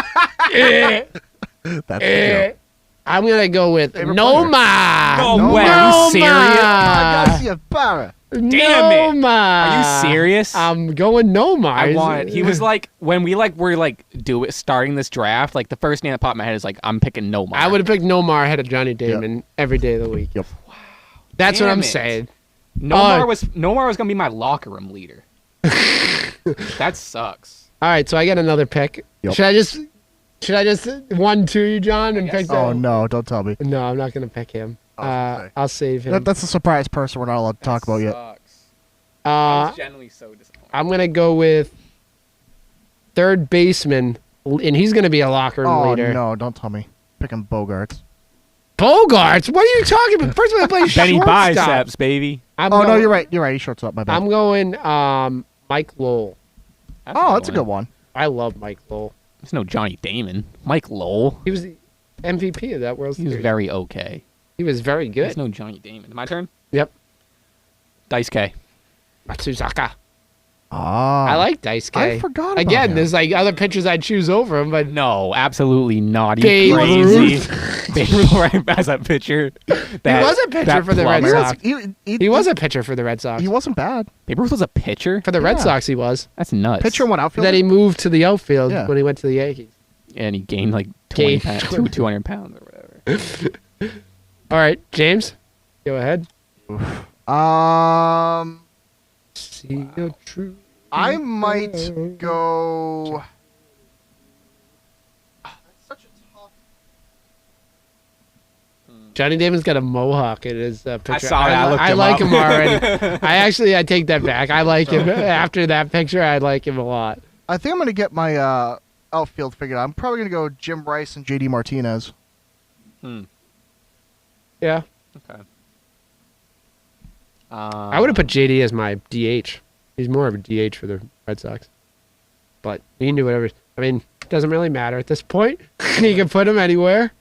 That's the joke. I'm gonna go with Favorite Noma. No way. Are you serious? I gotta see a Barra. Damn it. Noma. Are you serious? I'm going Noma. I want. He was like when we were starting this draft. Like the first name that popped in my head is like I'm picking Nomar. I would have picked Nomar ahead of Johnny Damon every day of the week. Yep. That's what Damn I'm it. saying. Nomar was gonna be my locker room leader. That sucks. All right, so I get another pick. Yep. Should I just 1-2 you, John, and pick Oh, that? no, don't tell me. No, I'm not gonna pick him. I was gonna say. I'll save him. That's a surprise person we're not allowed to talk about yet. Sucks. I Uh, was genuinely so disappointed. I'm gonna go with third baseman, and he's gonna be a locker room Oh, leader. no, don't tell me. Picking Bogarts. Bogarts? What are you talking about? First of all, I play Benny shortstop. biceps, baby. I'm Oh, no, going- you're right. You're right. He shorts up, my bad. I'm going Mike Lowell. That's a good one. I love Mike Lowell. There's no Johnny Damon. Mike Lowell. He was the MVP of that World He was Series. very okay. He was very good. There's no Johnny Damon. My turn. Yep. Dice K. Matsuzaka. Ah. I like Dice K. I forgot about Again, him. there's like other pitchers I'd choose over him, but No, absolutely not. Are Babe you crazy? Ruth. Babe Ruth right as a pitcher. he was a pitcher for the Red He Sox. was, He was a pitcher for the Red Sox. He wasn't bad. Babe Ruth was a pitcher? For the Red Yeah. Sox, he was. That's nuts. Pitcher and what outfield? Then he moved to the outfield Yeah. when he went to the Yankees. And he gained like 20 Gained pounds, 20. 200 pounds or whatever. All right, James, go ahead. See your true. I might go. That's such a tough. Johnny Damon's got a mohawk in his picture. I saw that. I looked I him like up. him already. I take that back. I like him. After that picture, I like him a lot. I think I'm gonna get my outfield figured out. I'm probably gonna go Jim Rice and JD Martinez. Yeah. Okay. I would have put JD as my DH. He's more of a DH for the Red Sox. But you can do whatever. I mean, it doesn't really matter at this point. You can put him anywhere.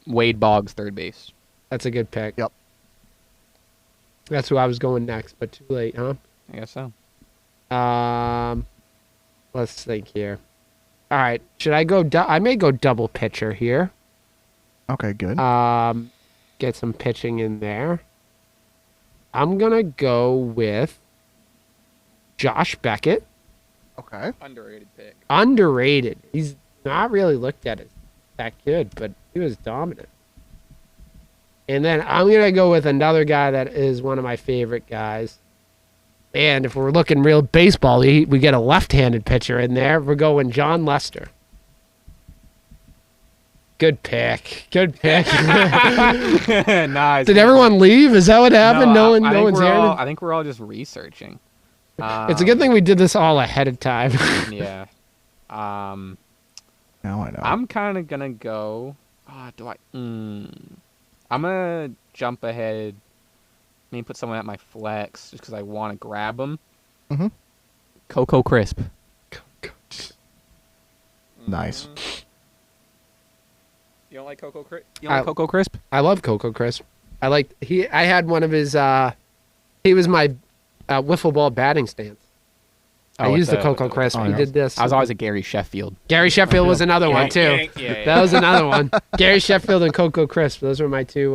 Wade Boggs, third base. That's a good pick. Yep. That's who I was going next, but too late, huh? I guess so. Let's think here. All right, should I go? I may go double pitcher here. Okay, good. Get some pitching in there. I'm gonna go with Josh Beckett. Okay. Underrated pick. Underrated. He's not really looked at as that good, but he was dominant. And then I'm gonna go with another guy that is one of my favorite guys. And if we're looking real baseball, we get a left-handed pitcher in there. We're going John Lester. Good pick. Good pick. Nice. Did everyone leave? Is that what happened? No one's here. I think we're all just researching. It's a good thing we did this all ahead of time. Yeah. Now I know. I'm kind of gonna go. Do I? I'm gonna jump ahead. Maybe put someone at my flex just because I want to grab them. Mm-hmm. Coco Crisp. Nice. You don't like Coco Crisp? You don't like Coco Crisp? I love Coco Crisp. I had one of his. He was my wiffle ball batting stance. I used the Coco Crisp. He did this. I was always a Gary Sheffield. Gary Sheffield was another one too. Yeah. That was another one. Gary Sheffield and Coco Crisp. Those were my two.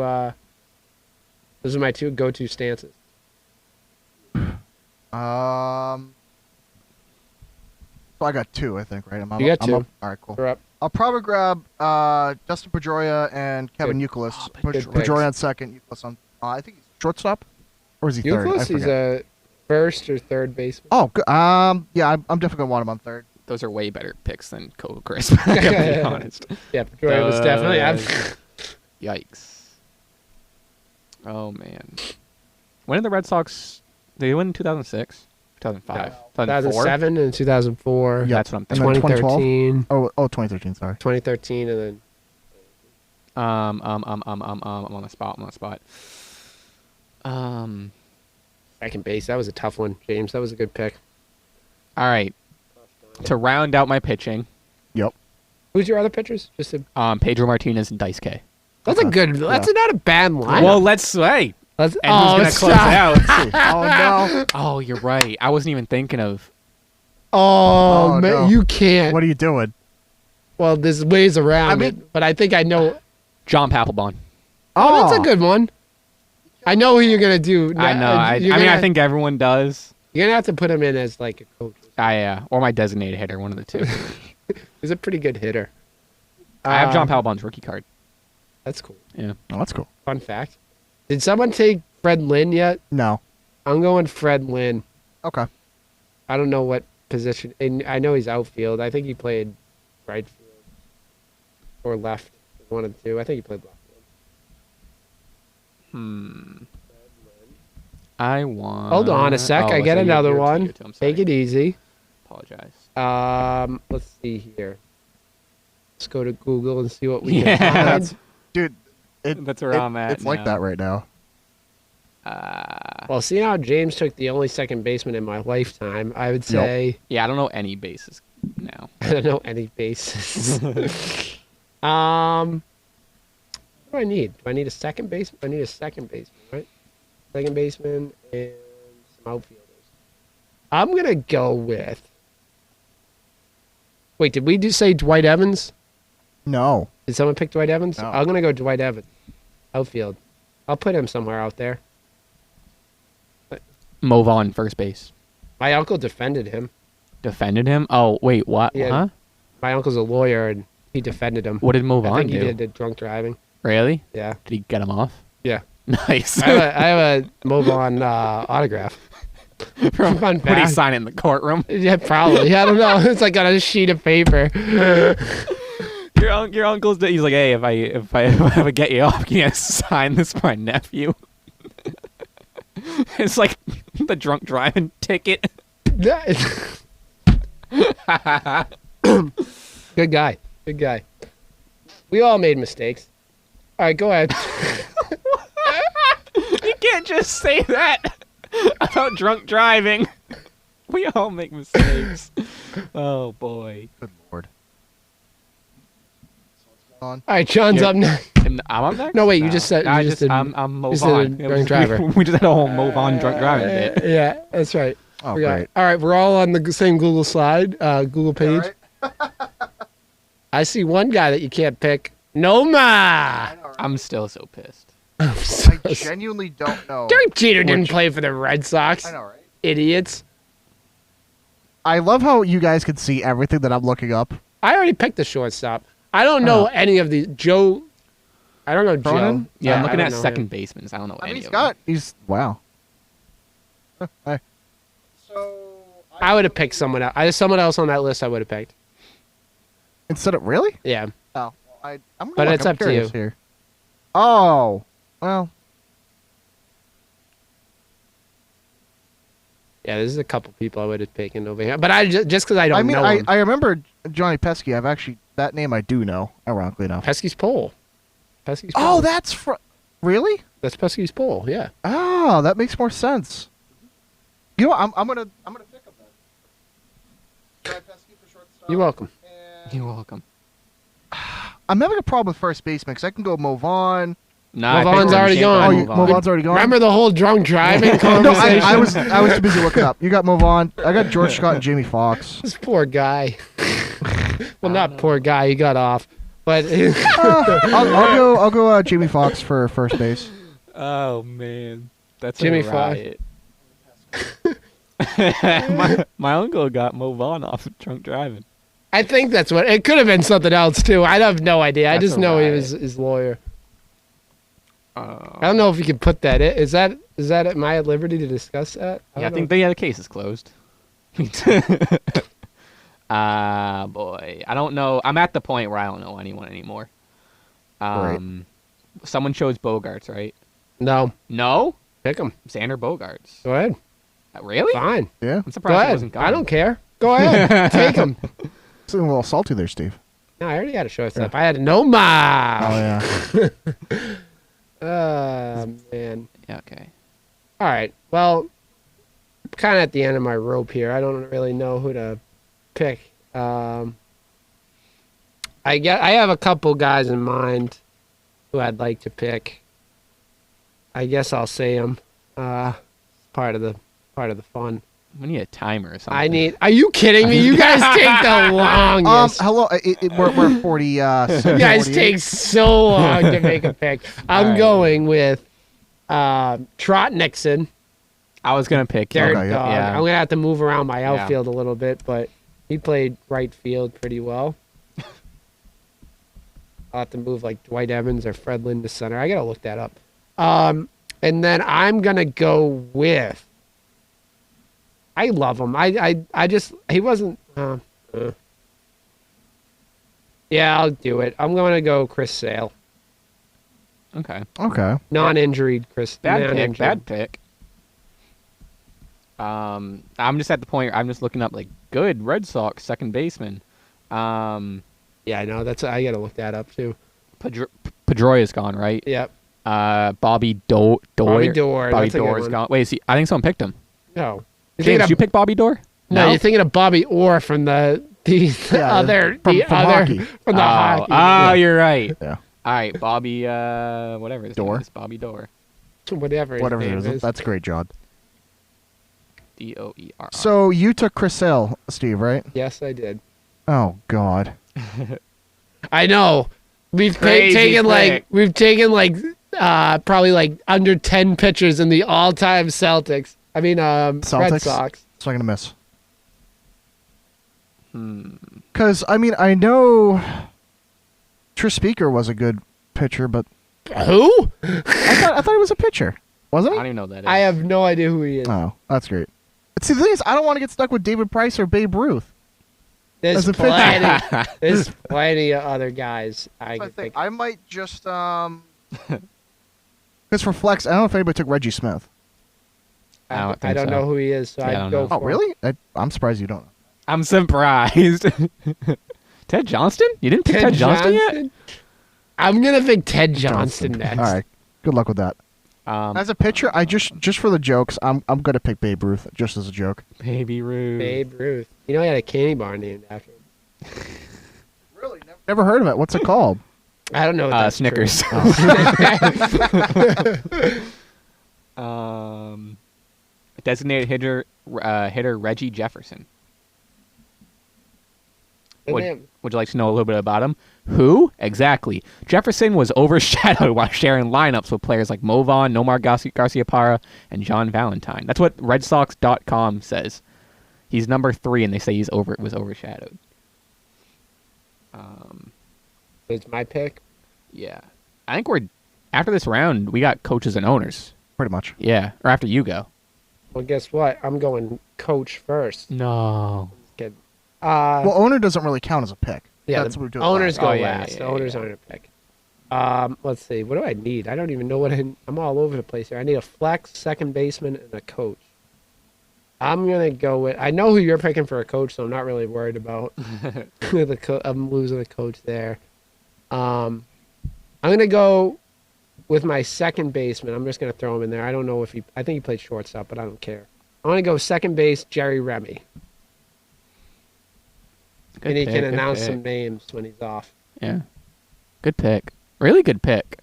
Those are my two go-to stances. So I got two, I think, right? You got two. All right, cool. We're up. I'll probably grab Justin Pedroia and Kevin Youkilis. good picks. Pedroia on second, Youkilis on. I think he's shortstop, or is he third? I Youkilis, he's forget. a first or third baseman. Oh, good. Yeah, I'm definitely gonna want him on third. Those are way better picks than Coco Crisp. I gotta be honest. Yeah, Pedroia was definitely. Yikes. Oh man. When did the Red Sox? Did they win in 2006? 2005? 2007 and 2004. Yep. That's what I'm And thinking. then 2013. 2013, sorry. 2013 and then I'm on the spot. second base. That was a tough one, James. That was a good pick. All right. To round out my pitching, Yep. Who's your other pitchers? Just a, Pedro Martinez and Dice K. that's a good. That's not a bad line. Well, let's say. Let's, And who's gonna close out? Oh no. Oh, you're right. I wasn't even thinking of. Oh, Oh, man, no. you can't. What are you doing? Well, there's ways around it, but I think I know. John Papelbon. Oh, that's a good one. I know who you're gonna do. I know. I think everyone does. you're gonna have to put him in as like a coach. Or my designated hitter, one of the two. He's a pretty good hitter. I have John Papelbon's rookie card. That's cool. Yeah. Oh, that's cool. Fun fact. Did someone take Fred Lynn yet? No. I'm going Fred Lynn. Okay. I don't know what position. And I know he's outfield. I think he played right field or left. One of the two. I think he played left field. I want. Hold on a sec. I get another one. I'm sorry. Take it easy. Apologize. Let's see here. Let's go to Google and see what we Yeah. can find. Dude, That's where I'm at. It's like now. that right now. Well, seeing how James took the only second baseman in my lifetime, I would say Yeah, I don't know any bases now. I don't know any bases. What do I need? Do I need a second baseman? I need a second baseman, right? Second baseman and some outfielders. I'm gonna go with. Wait, did we say Dwight Evans? No. Did someone pick Dwight Evans? No. I'm gonna go Dwight Evans. Outfield. I'll put him somewhere out there. Mo Vaughn, first base. My uncle defended him. Defended him? Oh, wait, what? Yeah. Huh? My uncle's a lawyer and he defended him. What did Mo I Vaughn think he do? did the drunk driving. Really? Yeah. Did he get him off? Yeah. Nice. I have a Mo Vaughn autograph. Fun What did he fact. sign it in the courtroom? Yeah, probably. I don't know. It's like on a sheet of paper. Your uncle's. He's like, hey, if I ever get you off, can you sign this for my nephew? It's like the drunk driving ticket. Good guy. Good guy. We all made mistakes. All right, go ahead. You can't just say that about drunk driving. We all make mistakes. Oh boy. Good lord. All right, John's up next. And I'm up next? No, wait, you just said- you just did- I'm Mo you said Vaughn. drunk driver. We just had a whole Mo Vaughn drunk driving bit. Yeah, that's right. Oh, Forgot. great. All right, we're all on the same Google slide, Google page. I see one guy that you can't pick. Noma! I'm still so pissed. I genuinely don't know. Derek Jeter didn't play for the Red Sox. I know, right? Idiots. I love how you guys can see everything that I'm looking up. I already picked the shortstop. I don't know any of these. Joe. I don't know Cronin? Joe. Yeah, I'm I looking don't at know second him. baseman. I don't know I mean, any of them. wow. Hey. I would have picked someone else. There's someone else on that list I would have picked. Instead of really? Yeah. Oh, I'm gonna But look. it's I'm up to curious you. Here. Oh, well. Yeah, there's a couple people I would have taken over here. But I just because I don't know him. I remember Johnny Pesky. I've actually that name I do know. Ironically enough. Pesky's Pole. Pesky's Pole. Oh, that's from. Really? That's Pesky's poll. Yeah. Oh, that makes more sense. You know what? I'm gonna pick him then. Try Pesky for shortstop. You're welcome. You're welcome. I'm having a problem with first baseman because I can go McMahon. No, I Movan's picked him. already You can't gone. go Movan's already gone. Remember the whole drunk driving No, conversation? I was too busy looking up. You got Movan. I got George Scott and Jamie Foxx. This poor guy. Well, not poor guy. He got off, but I'll go Jamie Foxx for first base. Oh man, that's Jimmy a riot. my uncle got Movan off of drunk driving. I think that's what it could have been. Something else too. I have no idea. I That's just a know he riot. was his lawyer. I don't know if you can put that in. Is that at my liberty to discuss that? Yeah, I think the case is closed. Boy, I don't know. I'm at the point where I don't know anyone anymore. Right. Someone chose Bogarts, right? No. No, Pick him. Xander Bogarts. Go ahead. Really? Fine. Yeah. I'm Go surprised it ahead. wasn't gone. I don't care. Go ahead. Take him. It's a little salty there, Steve. No, I already had a shortstop. I had no mom. Oh yeah. Man. Yeah, okay. All right. Well, I'm kind of at the end of my rope here. I don't really know who to pick. I have a couple guys in mind who I'd like to pick. I guess I'll say them. Part of the fun. We need a timer or something. Are you kidding me? You guys take the longest. Hello. We're 40. You guys take so long to make a pick. I'm right. going with Trot Nixon. I was gonna pick Dirt him. Okay, dog. yeah. I'm gonna have to move around my Yeah. outfield a little bit, but he played right field pretty well. I'll have to move like Dwight Evans or Fred Lynn to center. I gotta look that up. And then I'm gonna go with. I love him. I just he wasn't. Yeah, I'll do it. I'm gonna go Chris Sale. Okay. Okay. Non-injured Chris. Bad pick. I'm just at the point. I'm just looking up like good Red Sox second baseman. Yeah, I know. I gotta look that up too. Pedroia's gone, right? Yep. Bobby Dorr. Bobby Dorr. Bobby That's a good Dorr's one. gone. Wait, see, I think someone picked him. No. James, did you pick Bobby Dorr? No, you're thinking of Bobby Orr from the other from hockey. from the hockey. Oh, you're right. Yeah. All right, Bobby. Whatever his Dorr. name is, Bobby Dorr. Whatever his Whatever name it is. That's great, John. Doer. So you took Chris Sale, Steve, right? Yes, I did. Oh God. I know. We've Crazy taken pick. probably like under 10 pitchers in the all-time Celtics. I mean, Red Celtics? Sox. So I'm gonna miss. Because I mean I know Tris Speaker was a good pitcher, but Who? I thought he was a pitcher, wasn't I he? don't even know who that is. I have no idea who he is. Oh, that's great. But see, the thing is, I don't want to get stuck with David Price or Babe Ruth. There's as a pitcher. plenty. There's plenty of other guys I So I could think think. I might just because for flex, I don't know if anybody took Reggie Smith. I don't I think don't so. know who he is, so Yeah, I I'd don't go know. for Oh, really? I'm surprised you don't know. I'm surprised. Ted Johnston? You didn't pick Ted Johnston yet? I'm gonna pick Ted Johnston next. All right. Good luck with that. As a pitcher, I just for the jokes, I'm gonna pick Babe Ruth just as a joke. Baby Ruth. Babe Ruth. You know he had a candy bar named after him. Really? Never heard of it. What's it called? I don't know. If that's Snickers. true. Designated hitter Reggie Jefferson. Would you like to know a little bit about him? Who? Exactly. Jefferson was overshadowed while sharing lineups with players like Movan, Nomar Garciaparra, and John Valentine. That's what RedSox.com says. He's number 3, and they say was overshadowed. It's my pick. Yeah. I think after this round, we got coaches and owners. Pretty much. Yeah. Or after you go. Well, guess what? I'm going coach first. No. Kid. Well, owner doesn't really count as a pick. Yeah, That's what we're doing. owners go Oh, yeah, last. yeah, The yeah, owners yeah. aren't a pick. Let's see. What do I need? I don't even know I'm all over the place here. I need a flex, second baseman, and a coach. I'm gonna go with. I know who you're picking for a coach, so I'm not really worried about I'm losing a coach there. I'm gonna go with my second baseman. I'm just going to throw him in there. I don't know if I think he played shortstop, but I don't care. I want to go second base, Jerry Remy. And he can announce some names when he's off. Yeah. Good pick. Really good pick.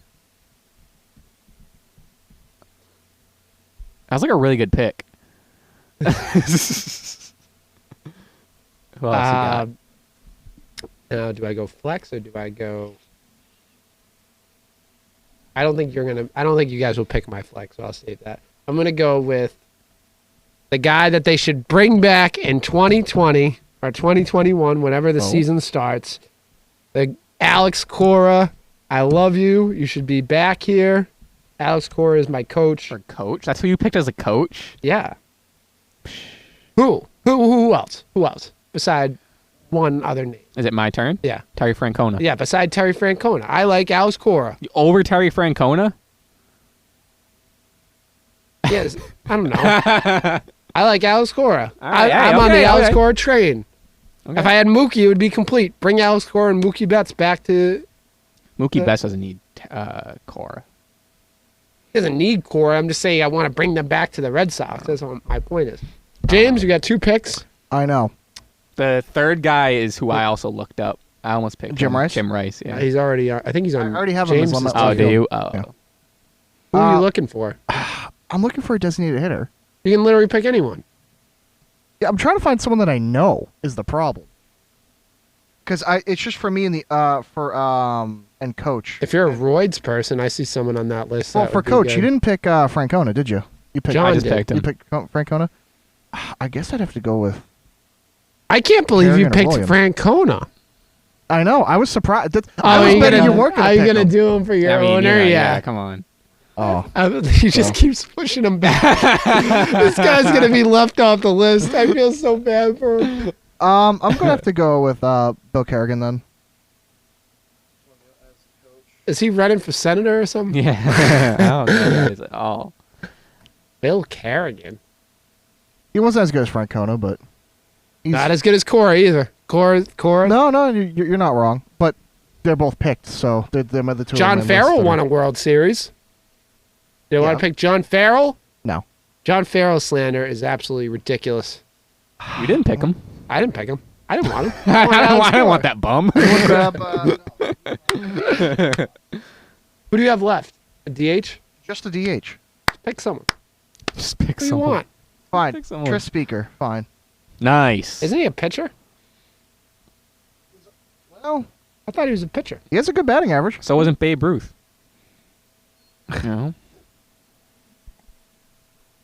That was like a really good pick. Who else you got? Now, do I go flex or do I go? I don't think you guys will pick my flex, so I'll save that. I'm gonna go with the guy that they should bring back in 2020 or 2021, whenever the season starts. The Alex Cora. I love you. You should be back here. Alex Cora is my coach. Or coach? That's who you picked as a coach? Yeah. Who else? Who else? Beside one other name. Is it my turn? Yeah. Terry Francona. Yeah, beside Terry Francona. I like Alex Cora. Over Terry Francona? Yes. I don't know. I like Alex Cora. Right, I'm on the Alex Cora train. Okay. If I had Mookie, it would be complete. Bring Alex Cora and Mookie Betts back to... Mookie Betts doesn't need Cora. He doesn't need Cora. I'm just saying I want to bring them back to the Red Sox. That's what my point is. James, you got 2 picks. I know. The third guy is who I also looked up. I almost picked Jim Rice? Jim Rice, yeah. He's already... I think he's on... I already have James' him as Oh, do you? Oh. Yeah. Who are you looking for? I'm looking for a designated hitter. You can literally pick anyone. Yeah, I'm trying to find someone that I know is the problem. Because it's just for me and and coach. If you're a Roids person, I see someone on that list. Well, that for would be coach, good. you didn't pick Francona, did you? You picked. John I just did. picked him. You picked Francona. I guess I'd have to go with. I can't believe you Kerrigan or picked Williams. Francona. I know. I was surprised. I Are was you betting gonna, you weren't are going you to pick gonna him. do him for your I mean, owner? yeah, come on. Oh. He just keeps pushing him back. This guy's gonna be left off the list. I feel so bad for him. I'm gonna have to go with Bill Kerrigan then. Is he running for senator or something? Yeah. I don't know guys at all. Bill Kerrigan. He wasn't as good as Francona, but he's Not as good as Cora either. Cora. No, you're not wrong. But they're both picked, so they're the two. John Farrell won a World Series. Do you want to pick John Farrell? No. John Farrell slander is absolutely ridiculous. You didn't pick him. I didn't pick him. I didn't want him. I don't want that bum. Who do you have left? A DH? Just a DH. Pick someone. Just pick Who do you someone. want? Fine. Pick someone. Tris Speaker. Fine. Nice. Isn't he a pitcher? Well, I thought he was a pitcher. he has a good batting average. So wasn't Babe Ruth. No.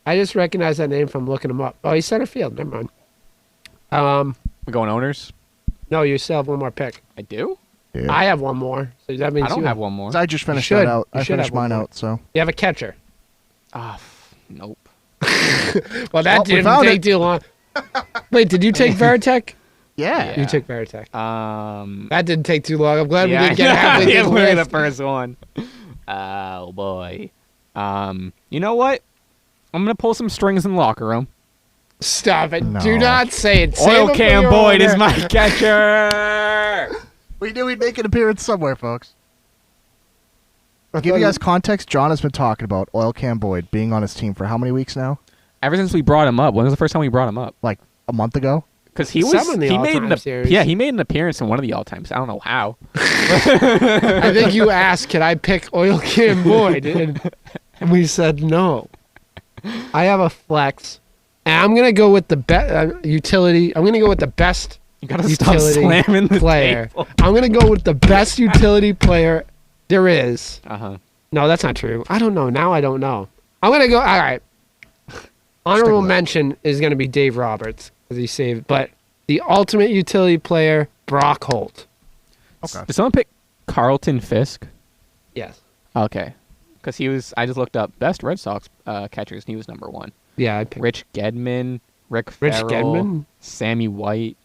I just recognize that name from looking him up. Oh, he's center field. Never mind. We're going owners? No, you still have one more pick. I do? Yeah. I have one more. So that means I don't you have one more. I just finished should. that out. You I should finished have one mine more. out, so. You have a catcher. Nope. Well, that we didn't found take it. too long. Wait, did you take Veritek? Yeah. You took Veritek. That That didn't take too long. I'm glad we didn't get yeah, halfway through the we're the list. first one. Oh boy. You know what? I'm gonna pull some strings in the locker room. Stop it. No. Do not say it. Save Oil it for Can your Boyd is owner. my catcher. We knew he'd make an appearance somewhere, folks. To give you guys context, John has been talking about Oil Can Boyd being on his team for how many weeks now? Ever since we brought him up. When was the first time we brought him up? Like a month ago? Because he Some was in the he made all-time series. yeah, he made an appearance in one of the all times. I don't know how. I think you asked, can I pick Oil Can Boyd? And we said no. I have a flex. And I'm going to go with the utility. I'm going to go with the best You gotta stop utility slamming the player. table. I'm going to go with the best utility player there is. Uh-huh. No, that's not true. I don't know. Now I don't know. I'm going to go. All right. Honorable with it. mention is going to be Dave Roberts because he saved. But the ultimate utility player, Brock Holt. Okay. Did someone pick Carlton Fisk? Yes. Okay. Because he was, I just looked up best Red Sox catchers, and he was number one. Yeah, I picked Rich Gedman, Rick Rich Farrell, Gedman. Sammy White.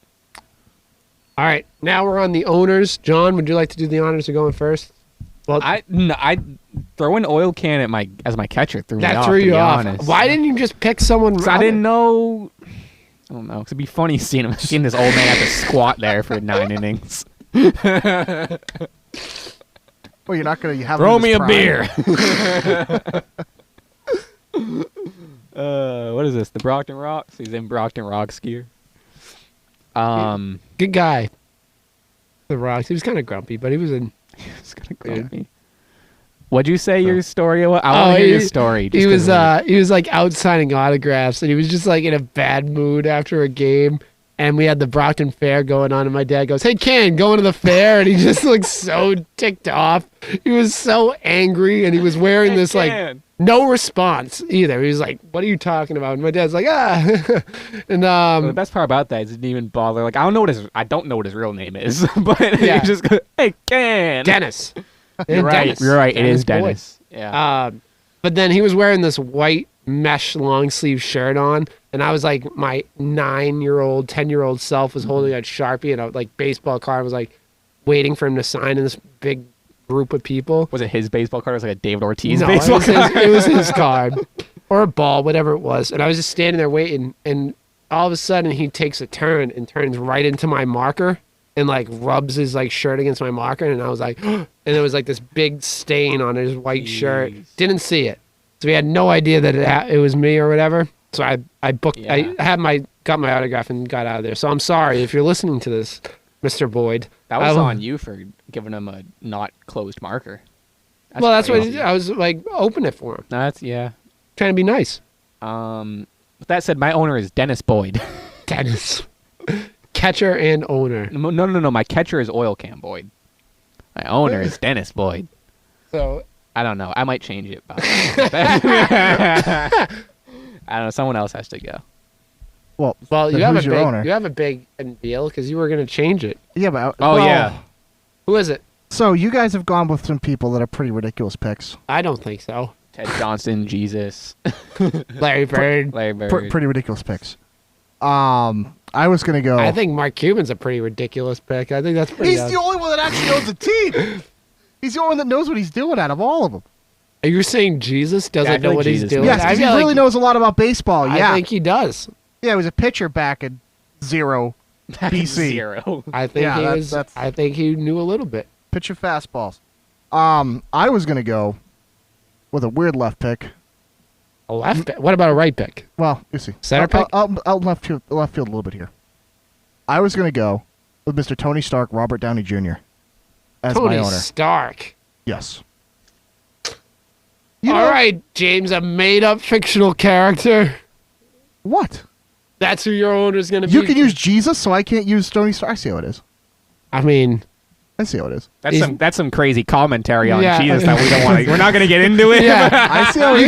All right. Now we're on the owners. John, would you like to do the honors of going first? Well, I throw an Oil Can at as my catcher threw me that off. threw to you be off. honest. Why didn't you just pick someone? 'Cause I didn't know. I don't know. 'Cause it'd be funny seeing this old man have to squat there for 9 innings. Well, Well, you're not gonna have. Throw him in me his a prime. beer. What is this? The Brockton Rocks? He's in Brockton Rocks gear. Good guy. The Rocks. He was kind of grumpy, but he was in. It's gonna grab me. What'd you say your story was? I want to hear your story. He was like out signing autographs, and he was just like in a bad mood after a game. And we had the Brockton Fair going on, and my dad goes, "Hey, Ken, going to the fair?" And he just looked so ticked off. He was so angry, and he was wearing this like no response either. He was like, "What are you talking about?" And my dad's like, "Ah." And Well, the best part about that is he didn't even bother. Like, I don't know what his real name is, but Yeah. he just goes, "Hey, Ken." Dennis. You're right. Dennis. You're right. It is Boyd. Dennis. Yeah. But then he was wearing this white mesh long sleeve shirt on, and I was like, my 9-year-old, 10-year-old self was holding a Sharpie and a like baseball card. I was like waiting for him to sign in this big group of people. Was it his baseball card? It was like a David Ortiz No, baseball card. it was his card or a ball, whatever it was. And I was just standing there waiting, and all of a sudden he takes a turn and turns right into my marker and like rubs his like shirt against my marker, and I was like, and there was like this big stain on his white shirt. Didn't see it. So he had no idea that it was me or whatever. So I booked. Yeah. I got my autograph and got out of there. So I'm sorry if you're listening to this, Mr. Boyd. That was on you for giving him a not closed marker. That's crazy. what I was like. Open it for him. That's yeah. Trying to be nice. With that said, my owner is Dennis Boyd. Dennis, catcher and owner. No. My catcher is Oil Can Boyd. My owner is Dennis Boyd. So I don't know. I might change it. But I don't know. Someone else has to go. Well, you then have who's your owner? you have a big deal because you were going to change it. Yeah, but Yeah. Who is it? So you guys have gone with some people that are pretty ridiculous picks. I don't think so. Ted Johnson, Jesus, Larry Bird. Larry Bird. Pretty ridiculous picks. I was gonna go. I think Mark Cuban's a pretty ridiculous pick. I think that's pretty. He's the only one that actually owns the team. He's the only one that knows what he's doing out of all of them. Are you saying Jesus Yeah, I doesn't feel know like what he's Jesus doing? Yes, I 'cause he feel really like, knows a lot about baseball. Yeah, I think he does. yeah, he was a pitcher back in 0 BC. Zero. I think Yeah, he that's- was. that's- I think he knew a little bit. Pitcher fastballs. I was gonna go with a weird left pick. A left pick? What about a right pick? Well, you see, Center pick? I'll left field a little bit here. I was gonna go with Mr. Tony Stark, Robert Downey Jr. as Tony my owner. Stark. Yes. All right, James, a made-up fictional character. What? That's who your owner's going to be. You can use Jesus, so I can't use Tony Stark. I see how it is. I mean, I see how it is. That's some crazy commentary on Yeah. Jesus that we don't want to. We're not going to get into it. yeah. I see how it you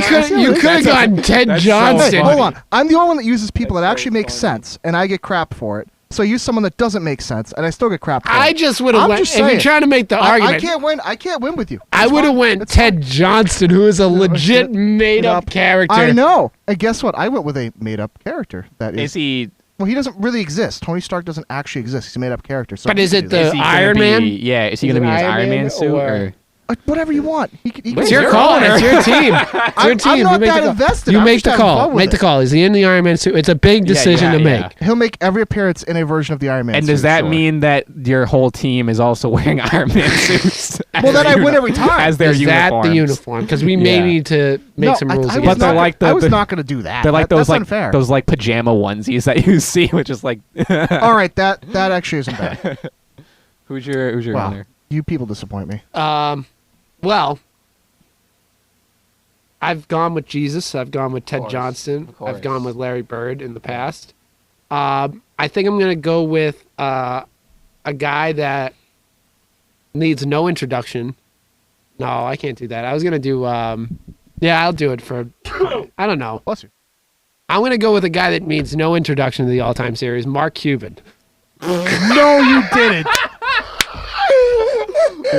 is. could have gone Ted that's so Johnson. Hey, hold on. I'm the only one that uses people That's that so actually make funny. sense, and I get crap for it. So use someone that doesn't make sense, and I still get crap for I it. just would have I'm went. just If you're saying. trying to make the argument, I can't win. I can't win with you. I It's would have fine. went It's Ted fine. Johnson, who is a legit made-up character. I know. And guess what? I went with a made-up character. That Is he? Well, he doesn't really exist. Tony Stark doesn't actually exist. He's a made-up character. So But he is can it do the- that. Is he gonna Iron be- Man? Yeah. Is he Is going to it be his Iron Iron Man Man suit or- or? Whatever you want. He can It's do your it. call. It's your team. It's your I'm team. not you make that the call. invested. You I'm make just the having call. fun with Make the it. call. Is he in the Iron Man suit? It's a big decision to yeah. make. He'll make every appearance in a version of the Iron Man And suit, does that sure. mean that your whole team is also wearing Iron Man suits? Well, then I win every time. As their Is uniforms. that the uniform? Because we may Yeah. need to make some rules I against was they're that. not, like I was the- not going to do that. They're like That's those unfair. those pajama onesies that you see, which is like. All right, that actually isn't bad. Who's your Wow, owner? you people disappoint me. Well, I've gone with Jesus. I've gone with Ted course, Johnson. of course. I've gone with Larry Bird in the past. I think I'm going to go with a guy that needs no introduction. No, I can't do that. I was going to do, yeah, I'll do it for, I don't know. Bless you. I'm going to go with a guy that needs no introduction to the all-time series, Mark Cuban. No, you didn't.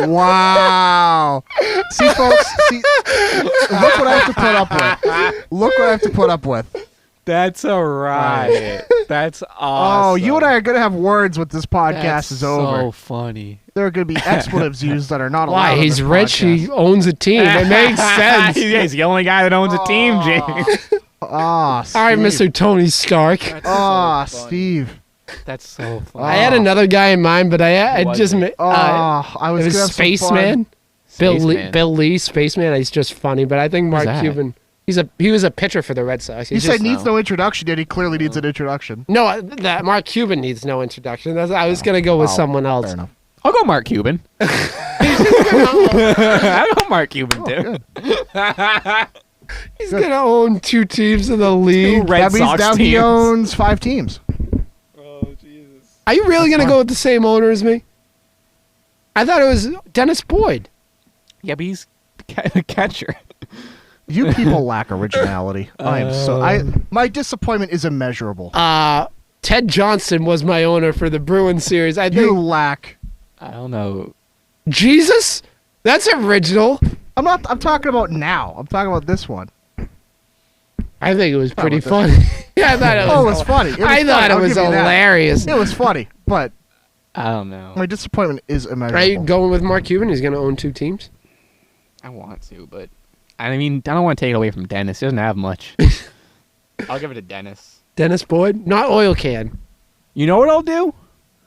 Wow. See, folks, look what I have to put up with. Look what I have to put up with. That's a riot. That's awesome. Oh, you and I are going to have words with this podcast That's is over. so funny. There are going to be expletives used that are not allowed. Why? on He's this rich. podcast. He owns a team. It makes sense. Yeah, he's the only guy that owns a team, James. Ah, Steve. All right, Mr. Tony Stark. Ah, Steve. That's so funny. I had another guy in mind, but I was just it? ma- Oh, I was it was gonna have some fun. Spaceman. Bill Lee, Spaceman. He's just funny, but I think Mark that? Cuban. He was a pitcher for the Red Sox. You said needs no introduction, yet he clearly needs an introduction. No, that Mark Cuban needs no introduction. I was gonna go with someone else. Fair enough. I'll go Mark Cuban. I know Mark Cuban too. He's gonna own 2 teams in the league. Red That means Sox now he teams. owns 5 teams. Oh Jesus! Are you really gonna go with the same owner as me? I thought it was Dennis Boyd. Yeah, but he's the catcher. You people lack originality. My disappointment is immeasurable. Ted Johnson was my owner for the Bruins series. I think You lack. I don't know. Jesus, that's original. I'm talking about now. I'm talking about this one. I think it was pretty about funny. Yeah, I thought it was. Oh, it was funny. I thought it was hilarious. It was funny, but I don't know. my disappointment is immeasurable. Are you going with Mark Cuban? He's going to own 2 teams. I want to, but I mean, I don't want to take it away from Dennis. He doesn't have much. I'll give it to Dennis. Dennis Boyd, not oil can. You know what I'll do?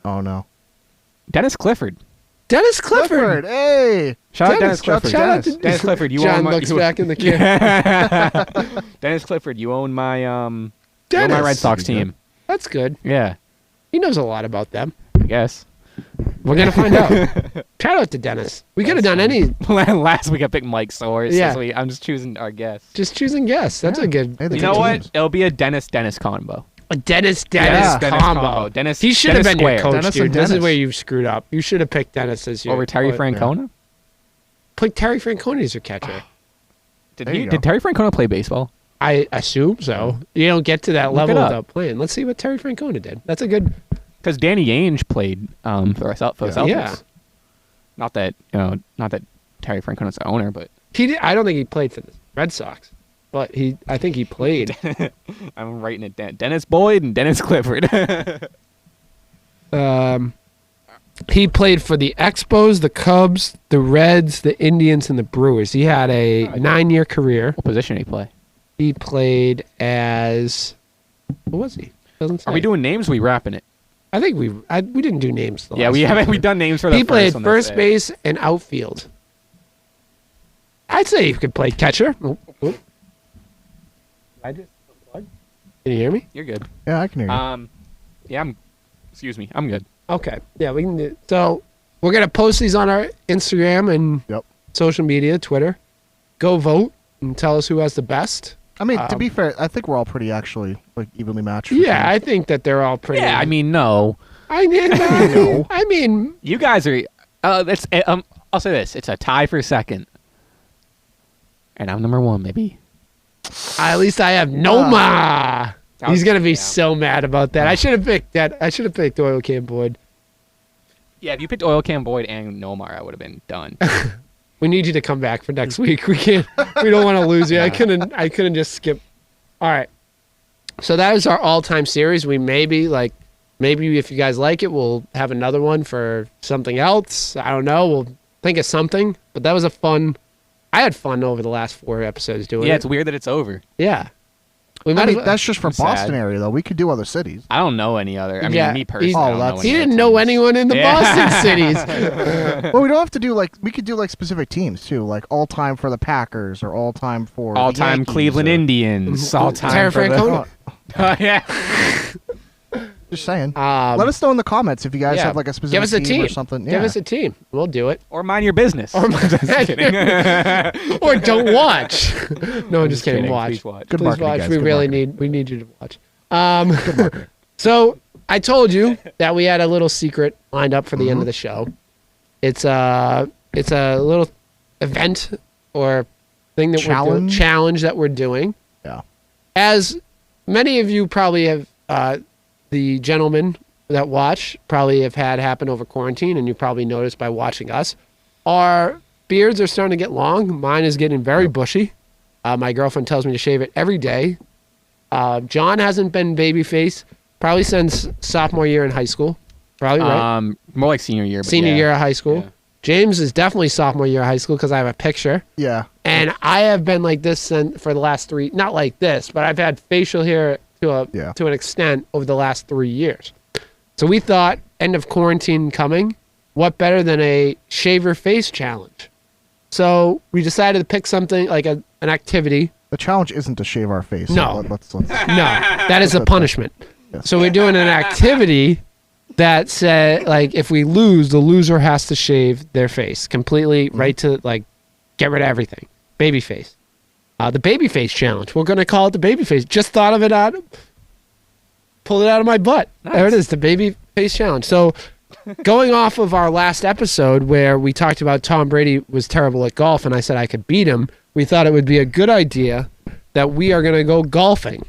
Oh no. Dennis Clifford. Dennis Clifford. Hey. Shout out Dennis, Dennis Clifford. shout out to- Dennis Clifford, you John own my. looks you- back in the camera. Dennis Clifford, you own my you own Dennis. my Red Sox Pretty good. team. That's good. Yeah, He knows a lot about them. I guess. We're gonna find out. Shout out to Dennis. We could have done any. Last week I picked Mike Soares. Yeah. This week I'm just choosing our guess. Just choosing guests. That's a good. Hey, the You good know what? teams. It'll be a Dennis combo. A Dennis Yeah. combo. Dennis. He should have Dennis been your Square. coach, Dennis dude. and This is Dennis. where you've screwed up. You should have picked Dennis as your. Over Terry Francona. Put Terry Francona as your catcher. Did There you go. Did Terry Francona play baseball? I assume so. You don't get to that Look it level up. without playing. Let's see what Terry Francona did. That's a good. Because Danny Ainge played for the Celtics. Yeah. Not that Terry Francona's the owner, but He did, I don't think he played for the Red Sox, but I think he played. I'm writing it down. Dennis Boyd and Dennis Clifford. He played for the Expos, the Cubs, the Reds, the Indians, and the Brewers. He had a 9-year career. What position did he play? He played as what was he? Doesn't say. Are we doing names? Or are we wrapping it? I think we didn't do names. Yeah, we haven't. We've done names for the He first played one, first that's it. base and outfield. I'd say he could play catcher. I just. Can you hear me? You're good. Yeah, I can hear you. Yeah, Excuse me. I'm good. Okay. Yeah, we can do. So we're gonna post these on our Instagram and Yep. social media, Twitter. Go vote and tell us who has the best. I mean, to be fair, I think we're all pretty actually like evenly matched. for Yeah, I teams. think that they're all pretty. Yeah, I mean, no. I mean, No. I mean, You guys are. That's. I'll say this. It's a tie for second, and I'm number 1, maybe. at least I have Noma. That He's was- gonna be yeah. so mad about that. I should have picked that. I should have picked Oil Can Boyd. Yeah, if you picked Oil Can Boyd and Nomar, I would have been done. We need you to come back for next week. We can't. We don't want to lose you. I couldn't just skip. All right. So that is our all-time series. We maybe if you guys like it, we'll have another one for something else. I don't know. We'll think of something. But that was a fun. I had fun over the last 4 episodes doing Yeah, it. it's weird that it's over. Yeah. We I might mean, as that's just for I'm Boston sad. area though. We could do other cities. I don't know any other. I mean, Yeah, me personally. he- I don't Oh, know He any didn't other know teams. anyone in the Yeah. Boston cities. Well, we don't have to do we could do like specific teams too, like all time for the Packers or all time for the All-time Yankees, Cleveland or- Indians. All-time Terry for the- Francona. Yeah. Just saying. Um, Let us know in the comments if you guys yeah. have like a specific Give us a team or team. something. Give Yeah. us a team. We'll do it. Or mind your business. Or, Just kidding. or don't watch. No, I'm just kidding. kidding. Watch. Please watch. Good Please marketing, watch. guys. We Good really marketing. need you to watch. So I told you that we had a little secret lined up for the end of the show. It's a little event or thing that we're doing, Challenge? challenge that we're doing. Yeah. As many of you probably have, the gentlemen that watch probably have had happen over quarantine, and you probably noticed by watching us, our beards are starting to get long. Mine is getting very bushy. My girlfriend tells me to shave it every day. John hasn't been babyface probably since sophomore year in high school. Probably, right? More like senior year. But Senior yeah. year of high school. Yeah. James is definitely sophomore year of high school because I have a picture. Yeah. And I have been like this for the last 3, not like this, but I've had facial hair to an extent over the last 3 years. So we thought, end of quarantine coming, what better than a shave your face challenge? So we decided to pick something like an activity. The challenge isn't to shave our face. No. So let's No, that is a punishment. Yes. So we're doing an activity that said, like, if we lose, the loser has to shave their face completely, right to, like, get rid of everything. Baby face. The baby face challenge. We're going to call it the baby face. Just thought of it pulled it out of my butt. Nice. There it is, the baby face challenge. So going off of our last episode where we talked about Tom Brady was terrible at golf and I said I could beat him, we thought it would be a good idea that we are going to go golfing.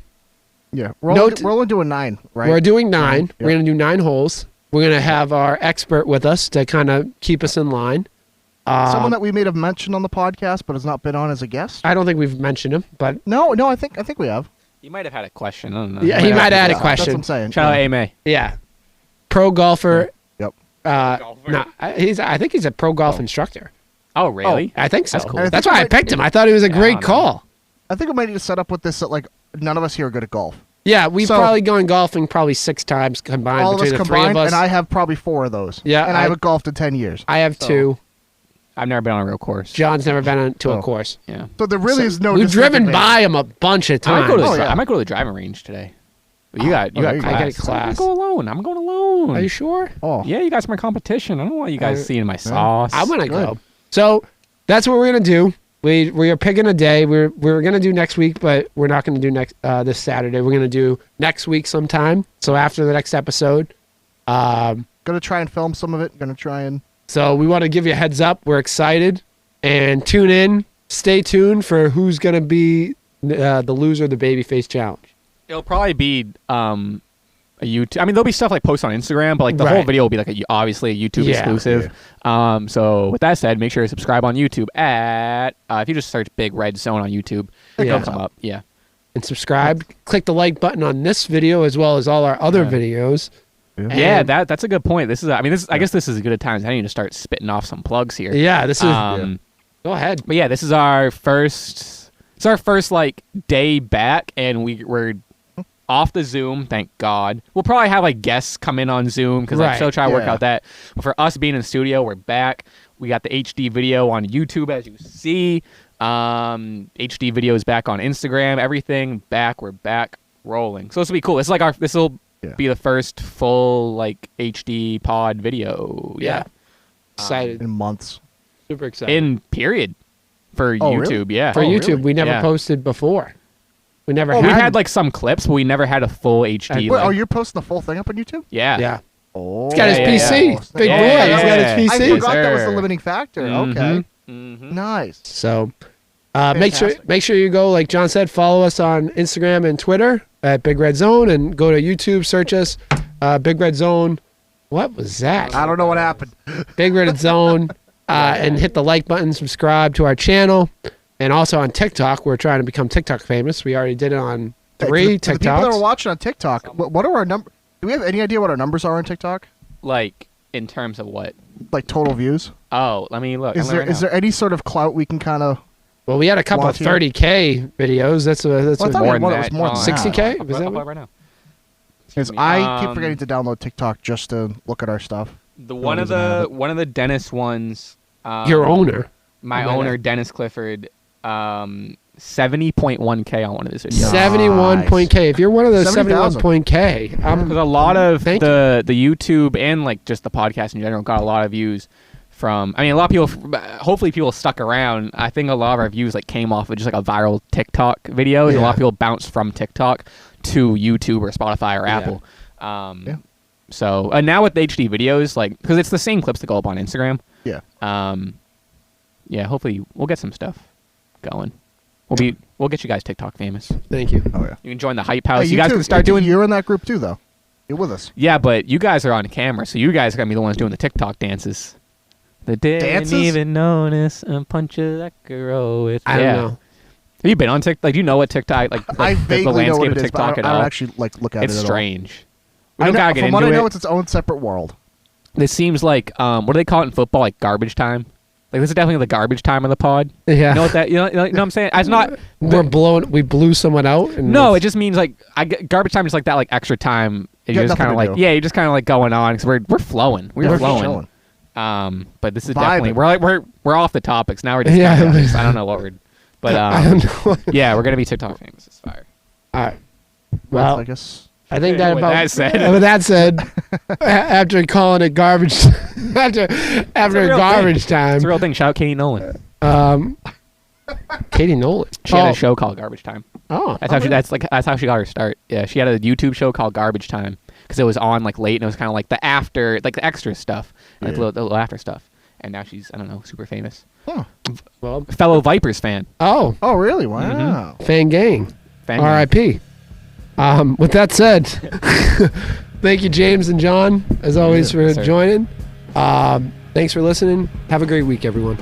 Yeah. We're only doing 9, right? We're doing 9. Yep. We're going to do 9 holes. We're going to have our expert with us to kind of keep us in line. Someone that we may have mentioned on the podcast but has not been on as a guest. I don't think we've mentioned him, but No, I think we have. You might have had a question. I don't know. yeah, he might have had a That's question. what I'm saying. Shout out A-May. Yeah, pro golfer. Yep. No, I think he's a pro golf instructor. Oh, really? I think so. That's cool. I That's think why it I might- picked him. I thought he was a I great don't know. call. I think we might need to set up with this that, like, none of us here are good at golf. Yeah, we've So- probably gone golfing probably 6 times combined All of us between the three combined, of us. and I have probably 4 of those. Yeah, And I haven't golfed in 10 years. I have 2. I've never been on a real course. John's never been to a Oh. course. Yeah. So there really is no We've driven distinct by him a bunch of I might, times. go to the Oh, dri- yeah. I might go to the driving range today. But you got there you go. class. I got a class. I'm going alone. I'm going alone. Are you sure? advantage. Oh. Yeah, you got some competition. I don't want you guys seeing my sauce. I'm gonna Good. go. So that's what we're gonna do. We are picking a day. We're gonna do next week, but we're not gonna do this Saturday. We're gonna do next week sometime. So after the next episode. Gonna try and film some of it. Gonna try and... So we want to give you a heads up. We're excited, and tune in. Stay tuned for who's gonna be the loser of the babyface challenge. It'll probably be a YouTube. I mean, there'll be stuff like posted on Instagram, but like the whole Right. video will be like obviously a YouTube Yeah. exclusive. So with that said, make sure to subscribe on YouTube at if you just search Big Red Zone on YouTube, it'll Yeah. come up. Yeah. And subscribe. Click the like button on this video as well as all our other Yeah. videos. Yeah, And- that's a good point. This is, I guess this is as good a time as any to start spitting off some plugs here. Yeah, this is. Um, Go ahead. But yeah, this is our first. It's our first like day back, and we're off the Zoom. Thank God. We'll probably have like guests come in on Zoom because I'm Right. still trying to work Yeah. out that. But for us being in the studio, we're back. We got the HD video on YouTube, as you see. HD video is back on Instagram. Everything back. We're back rolling. So this will be cool. This is like this will Yeah. be the first full like HD pod video. Yeah. Excited. In months. Super excited. In period for Oh, YouTube. really? Yeah. For Oh, YouTube, really? we never Yeah. posted before. We never Oh, had. we had like some clips, but we never had a full HD. Wait, like- oh, you're posting the full thing up on YouTube? yeah. Yeah. Oh. He's got his Yeah, PC. yeah. Big Yeah, boy. yeah, He's got yeah. his I PC. forgot that was the sir. limiting factor. Mm-hmm. Okay. Mhm. Nice. So make Fantastic. sure you go, like John said, follow us on Instagram and Twitter at Big Red Zone, and go to YouTube, search us, Big Red Zone. What was that? I don't know what happened. Big Red Zone, and hit the like button, subscribe to our channel, and also on TikTok. We're trying to become TikTok famous. We already did it on 3 To the people that are TikToks. watching on TikTok, what are our numbers? Do we have any idea what our numbers are on TikTok? Like in terms of what? Like total views? Oh, let me look. Is there any sort of clout we can kind of... Well, we had a couple of Watch here. 30K videos. That's Well, I thought more we than had that. more than Oh, 60K? I'll Was that pull it what- right now. Because me. I keep forgetting to download TikTok just to look at our stuff. The No, one it of doesn't have the one of the Dennis ones. your owner. My Oh, my owner, God. Dennis Clifford. 70.1K on one of his videos. 71.K. If you're one of those 70,000. 71.K, Because a lot of Thank the YouTube and like just the podcast in general got a lot of views from. I mean, a lot of people. Hopefully, people stuck around. I think a lot of our views like came off of just like a viral TikTok video. And a lot of people bounced from TikTok to YouTube or Spotify or Yeah. Apple. Yeah. So now with the HD videos, like because it's the same clips that go up on Instagram. Yeah. Yeah. Hopefully, we'll get some stuff going. We'll get you guys TikTok famous. thank you. Oh, yeah. You can join the hype house. Hey, you guys too. can start doing. You're in that group too, though. You're with us. Yeah, but you guys are on camera, so you guys are gonna be the ones doing the TikTok dances. The didn't Dances? even notice a punch of that girl with. I yeah. don't know. Have you been on TikTok? Like, do you know what TikTok? Like, I the vaguely know landscape what of it is, TikTok but at I all? don't actually like look at It's it at all. strange. We I don't know, gotta get from what into I know, it. it's its own separate world. This seems like what do they call it in football? Like garbage time. Like this is definitely the garbage time of the pod. Yeah. You know what that? You know what I'm saying? It's not. We blew someone out. And No, it it's- just means like garbage time is like that like extra time. And You you're got just kind of nothing like to do. you're just kind of like going on because we're flowing. We're We're flowing. chilling. But this is Vibing. definitely we're off the topics now. We're just Yeah. I don't know what we're, but I don't know. yeah, we're gonna be TikTok famous. It's fire. All right. Well, Well, I guess. I think that With about. that said. With that said, after calling it garbage, after a real garbage time, It's a real thing. Shout out Katie Nolan. Katie Nolan. She had a show called Garbage Time. Oh, That's how she. That's how she got her start. Yeah, she had a YouTube show called Garbage Time because it was on like late and it was kind of like the after, like the extra stuff, like the little after stuff. And now she's, I don't know, super famous. Huh. well. Fellow Vipers fan. Oh, Oh, really? Wow. fan gang. Fan R.I.P. With that said, thank you, James and John, as always, for sir. joining. Thanks for listening. Have a great week, everyone.